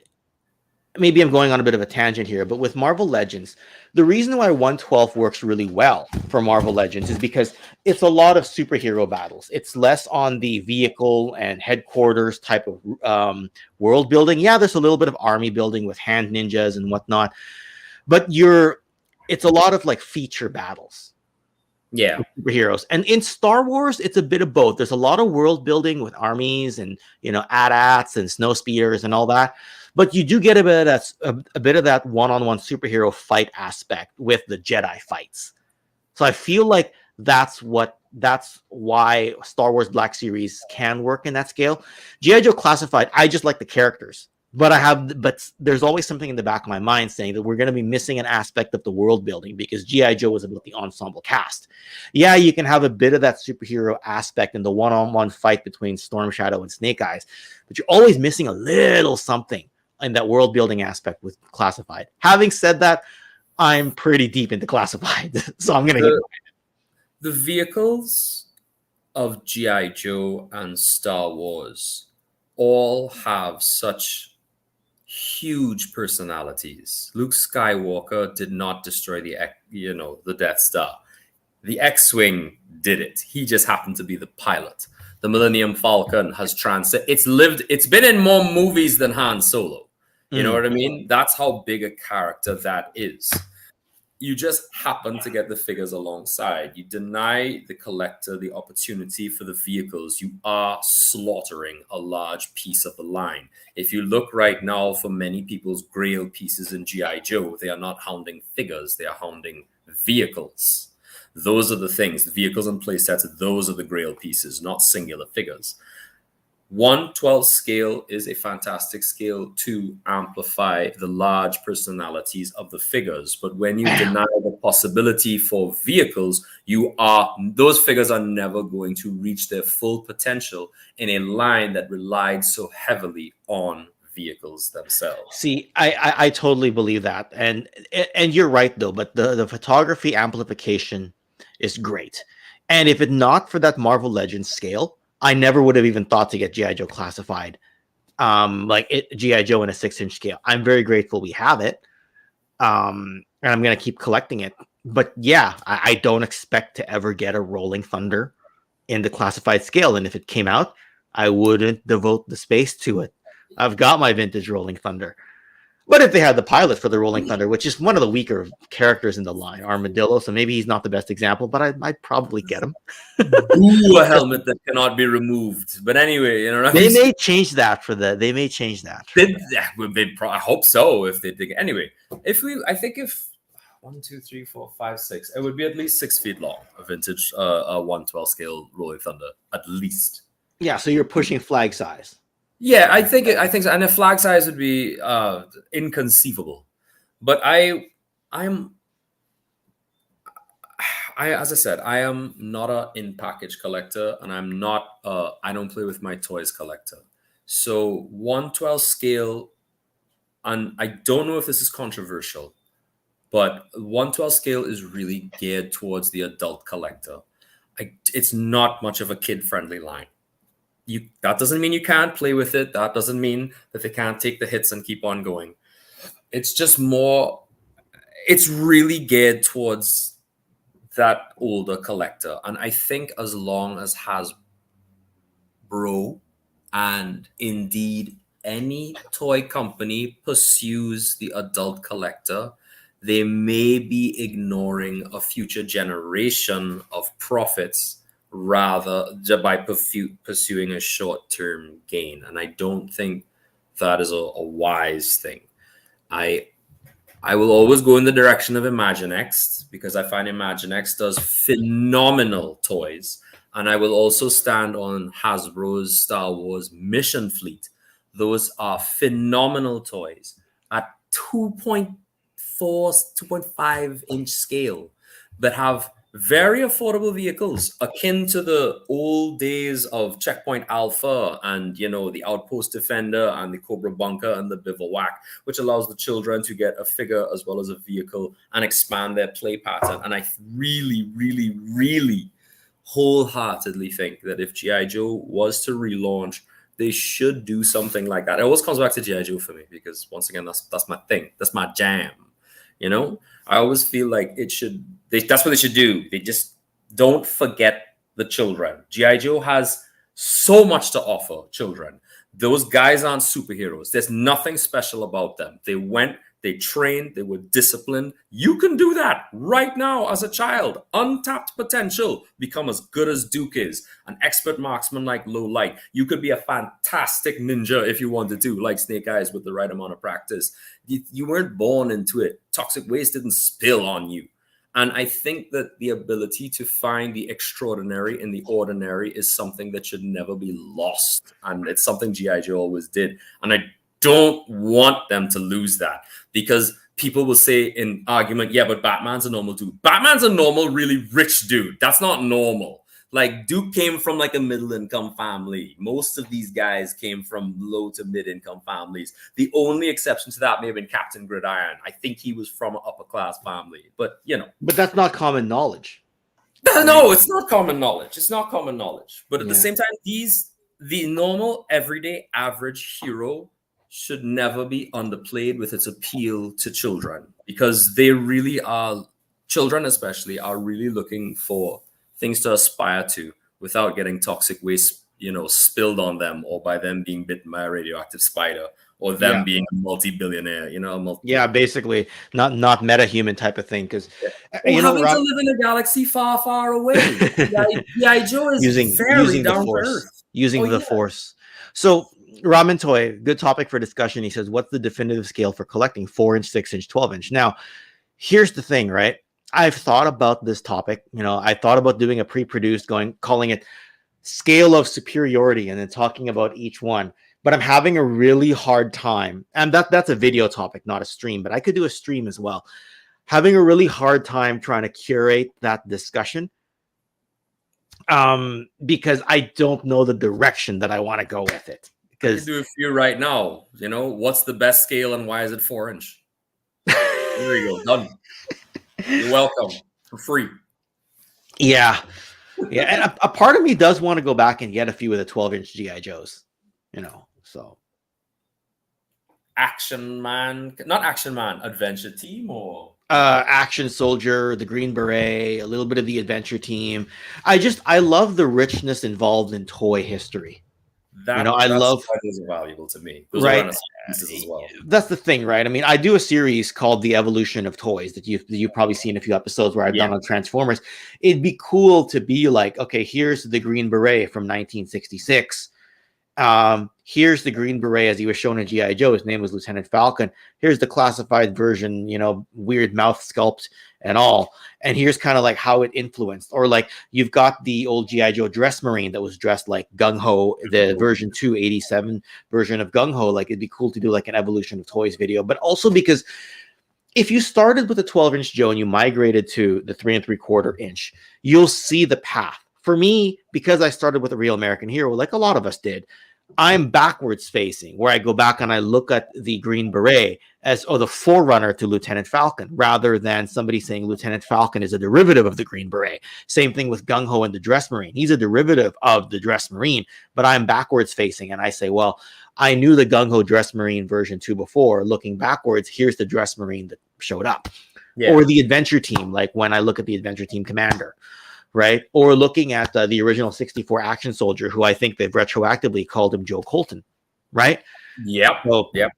maybe I'm going on a bit of a tangent here, but with Marvel Legends, the reason why 1/12 works really well for Marvel Legends is because it's a lot of superhero battles. It's less on the vehicle and headquarters type of world building. Yeah, there's a little bit of army building with hand ninjas and whatnot, but it's a lot of like feature battles. Yeah, Superheroes. And in Star Wars, it's a bit of both. There's a lot of world building with armies and, you know, AT-ATs and snow speeders and all that. But you do get a bit of that one-on-one superhero fight aspect with the Jedi fights. So I feel like that's why Star Wars Black Series can work in that scale. G.I. Joe Classified, I just like the characters. But there's always something in the back of my mind saying that we're going to be missing an aspect of the world building because G.I. Joe was about the ensemble cast. Yeah, you can have a bit of that superhero aspect in the one-on-one fight between Storm Shadow and Snake Eyes, but you're always missing a little something in that world building aspect with Classified. Having said that, I'm pretty deep into Classified, so I'm going to the vehicles of G.I. Joe and Star Wars all have such huge personalities. Luke Skywalker did not destroy the Death Star. The X-Wing did it. He just happened to be the pilot. The Millennium Falcon has it's been in more movies than Han Solo. You know what I mean? That's how big a character that is. You just happen to get the figures alongside. You deny the collector the opportunity for the vehicles. You are slaughtering a large piece of the line. If you look right now for many people's grail pieces in G.I. Joe, they are not hounding figures. They are hounding vehicles. Those are the things. The vehicles and playsets, those are the grail pieces, not singular figures. 1/12 scale is a fantastic scale to amplify the large personalities of the figures. But when you deny the possibility for vehicles, those figures are never going to reach their full potential in a line that relied so heavily on vehicles themselves. See, I totally believe that. And you're right, though. But the photography amplification is great. And if it not for that Marvel Legends scale, I never would have even thought to get G.I. Joe Classified, G.I. Joe in a 6-inch scale. I'm very grateful we have it, and I'm going to keep collecting it. But yeah, I don't expect to ever get a Rolling Thunder in the Classified scale. And if it came out, I wouldn't devote the space to it. I've got my vintage Rolling Thunder. But if they had the pilot for the Rolling Thunder, which is one of the weaker characters in the line, Armadillo, so maybe he's not the best example, but I'd probably get him. Ooh, a helmet that cannot be removed. But anyway, they may change that for the. They may change that. I hope so. If they did. Anyway, if 1, 2, 3, 4, 5, 6, it would be at least 6 feet long. A vintage 1/12 scale Rolling Thunder, at least. Yeah, so you're pushing flag size. Yeah, I think so. And the flag size would be inconceivable. But as I said, I am not a in-package collector, and I don't play with my toys collector. So 1/12 scale, and I don't know if this is controversial, but 1/12 scale is really geared towards the adult collector. It's not much of a kid-friendly line. That doesn't mean you can't play with it. That doesn't mean that they can't take the hits and keep on going. It's just it's really geared towards that older collector. And I think as long as Hasbro and indeed any toy company pursues the adult collector, they may be ignoring a future generation of profits rather by pursuing a short-term gain. And I don't think that is a wise thing. I will always go in the direction of Imaginext because I find Imaginext does phenomenal toys. And I will also stand on Hasbro's Star Wars Mission Fleet. Those are phenomenal toys at 2.4, 2.5 inch scale that have very affordable vehicles akin to the old days of Checkpoint Alpha and, you know, the Outpost Defender and the Cobra Bunker and the Bivouac, which allows the children to get a figure as well as a vehicle and expand their play pattern. And I really, really, really wholeheartedly think that if G.I. Joe was to relaunch, they should do something like that. It always comes back to G.I. Joe for me because, once again, that's my thing. That's my jam. You know, I always feel like that's what they should do. They just don't forget the children. G.I. Joe has so much to offer children. Those guys aren't superheroes. There's nothing special about them. They went, they trained, they were disciplined. You can do that right now as a child. Untapped potential. Become as good as Duke is. An expert marksman like Low Light. You could be a fantastic ninja if you wanted to, like Snake Eyes, with the right amount of practice. You weren't born into it. Toxic waste didn't spill on you. And I think that the ability to find the extraordinary in the ordinary is something that should never be lost. And it's something G.I. Joe always did. And I don't want them to lose that, because people will say in argument, yeah, but Batman's a normal dude. Batman's a normal, really rich dude. That's not normal. Like, Duke came from like a middle-income family. Most of these guys came from low to mid-income families. The only exception to that may have been Captain Gridiron. I think he was from an upper-class family, but you know. But that's not common knowledge. No, it's not common knowledge. It's not common knowledge. But at the same time, the normal, everyday, average hero should never be underplayed with its appeal to children, because they really are, children especially, are really looking for things to aspire to without getting toxic waste, you know, spilled on them, or by them being bitten by a radioactive spider, or them being a multi-billionaire, you know. Basically not meta-human type of thing, because you know, having to live in a galaxy far, far away. G.I. Joe is using down to earth. Using the Force. So Ramen Toy, good topic for discussion. He says, what's the definitive scale for collecting 4-inch, 6-inch, 12-inch? Now, here's the thing, right? I've thought about this topic. You know, I thought about doing a pre-produced, calling it scale of superiority, and then talking about each one. But I'm having a really hard time, and that's a video topic, not a stream, but I could do a stream as well. Having a really hard time trying to curate that discussion, because I don't know the direction that I want to go with it. Because do a few right now. You know, what's the best scale and why is it 4-inch? There you go, done. You're welcome, for free. Yeah. And a part of me does want to go back and get a few of the 12-inch G.I. Joes, you know, so. Action Man, not Action Man, Adventure Team, or? Action Soldier, the Green Beret, a little bit of the Adventure Team. I love the richness involved in toy history. I love those are valuable to me. Those right pieces as well. That's the thing, right? I mean, I do a series called The Evolution of Toys that you've probably seen a few episodes where I've done on Transformers. It'd be cool to be like, okay, here's the Green Beret from 1966. Here's the Green Beret as he was shown in G.I. Joe. His name was Lieutenant Falcon. Here's the classified version, you know, weird mouth sculpt and all. And here's kind of like how it influenced. Or like you've got the old G.I. Joe dress Marine that was dressed like Gung Ho, the version 287 version of Gung Ho. Like it'd be cool to do like an Evolution of Toys video. But also because if you started with a 12-inch Joe and you migrated to the 3 3/4 inch, you'll see the path. For me, because I started with a Real American Hero, like a lot of us did, I'm backwards facing, where I go back and I look at the Green Beret as the forerunner to Lieutenant Falcon, rather than somebody saying Lieutenant Falcon is a derivative of the Green Beret. Same thing with Gung Ho and the Dress Marine. He's a derivative of the Dress Marine, but I'm backwards facing and I say, well, I knew the Gung Ho Dress Marine version 2 before. Looking backwards, here's the Dress Marine that showed up. Yeah. Or the Adventure Team, like when I look at the Adventure Team Commander. Right, or looking at the original 64 Action Soldier, who I think they've retroactively called him Joe Colton, right? Yep. So, yep.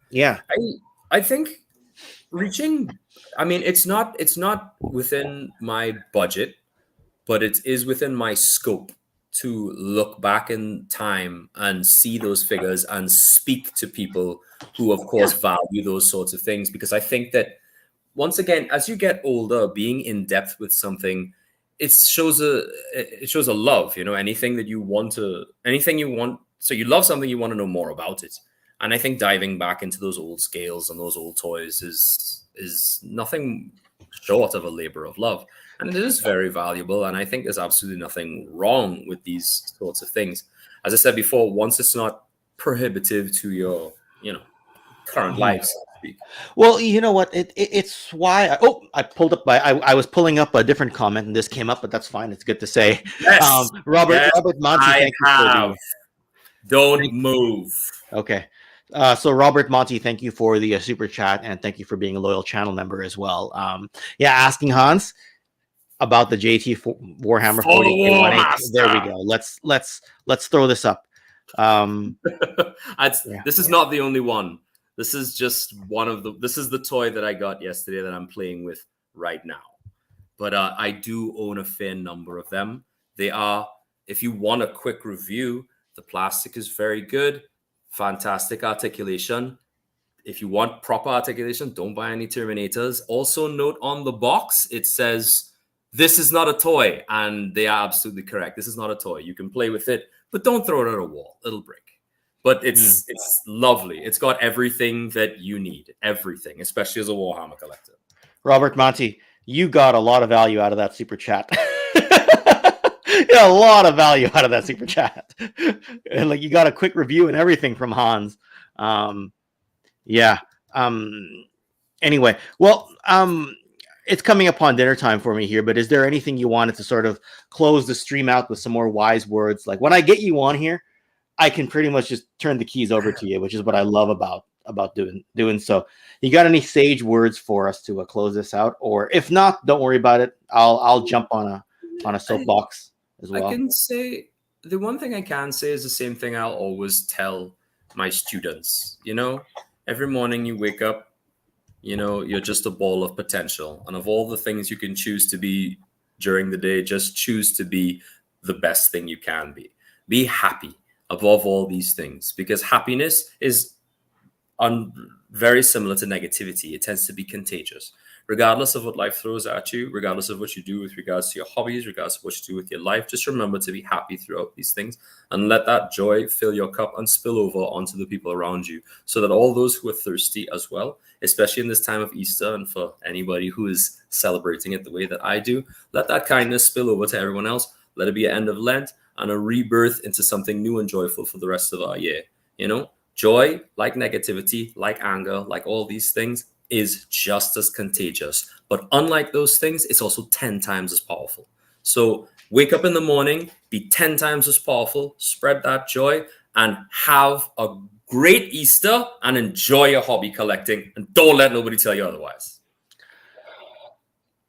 Yeah. I think reaching. I mean, it's not within my budget, but it is within my scope to look back in time and see those figures and speak to people who, of course, value those sorts of things. Because I think that once again, as you get older, being in depth with something. It shows a love, you know, anything you want. So you love something, you want to know more about it. And I think diving back into those old scales and those old toys is nothing short of a labor of love. And it is very valuable. And I think there's absolutely nothing wrong with these sorts of things. As I said before, once it's not prohibitive to your, current life, so to speak. Well, you know what? It's why I pulled up I was pulling up a different comment and this came up, but that's fine. It's good to say. Yes. Robert Monti, thank you for the Don't move. Okay. So Robert Monti, thank you for the super chat and thank you for being a loyal channel member as well. Yeah, asking Hans about the JT Warhammer 40K18. There we go. Let's throw this up. This is not the only one. This is just this is the toy that I got yesterday that I'm playing with right now. But I do own a fair number of them. They are, if you want a quick review, the plastic is very good. Fantastic articulation. If you want proper articulation, don't buy any Terminators. Also note on the box, it says, this is not a toy. And they are absolutely correct. This is not a toy. You can play with it, but don't throw it at a wall. It'll break. But it's lovely. It's got everything that you need. Everything, especially as a Warhammer collector. Robert Monti, you got a lot of value out of that super chat. Yeah, a lot of value out of that super chat. And like you got a quick review and everything from Hans. Yeah. Anyway, well, it's coming upon dinner time for me here, but is there anything you wanted to sort of close the stream out with some more wise words? Like when I get you on here, I can pretty much just turn the keys over to you, which is what I love about doing so. You got any sage words for us to close this out? Or if not, don't worry about it. I'll jump on a soapbox as well. I can say the one thing I can say is the same thing I'll always tell my students. Every morning you wake up, you're just a ball of potential. And of all the things you can choose to be during the day, just choose to be the best thing you can be. Be happy above all these things, because happiness is very similar to negativity. It tends to be contagious. Regardless of what life throws at you, regardless of what you do with regards to your hobbies, regardless of what you do with your life, just remember to be happy throughout these things and let that joy fill your cup and spill over onto the people around you, so that all those who are thirsty as well, especially in this time of Easter, and for anybody who is celebrating it the way that I do, let that kindness spill over to everyone else. Let it be an end of Lent and a rebirth into something new and joyful for the rest of our year. Joy, like negativity, like anger, like all these things, is just as contagious. But unlike those things, it's also 10 times as powerful. So wake up in the morning, be 10 times as powerful, spread that joy, and have a great Easter and enjoy your hobby collecting. And don't let nobody tell you otherwise.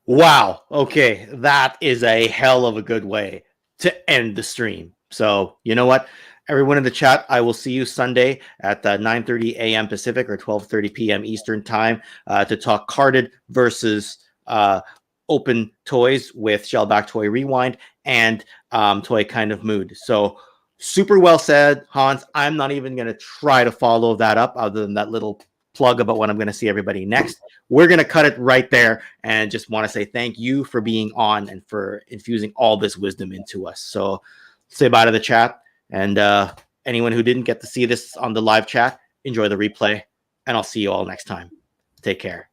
Wow. Okay. That is a hell of a good way to end the stream. So you know what? Everyone in the chat, I will see you Sunday at 9:30 a.m. Pacific or 12:30 p.m. Eastern time to talk carded versus open toys with Shellback Toy Rewind and Toy Kind of Mood. So super well said, Hans. I'm not even going to try to follow that up other than that little plug about when I'm going to see everybody next. We're going to cut it right there and just want to say thank you for being on and for infusing all this wisdom into us. So say bye to the chat. And anyone who didn't get to see this on the live chat, enjoy the replay. And I'll see you all next time. Take care.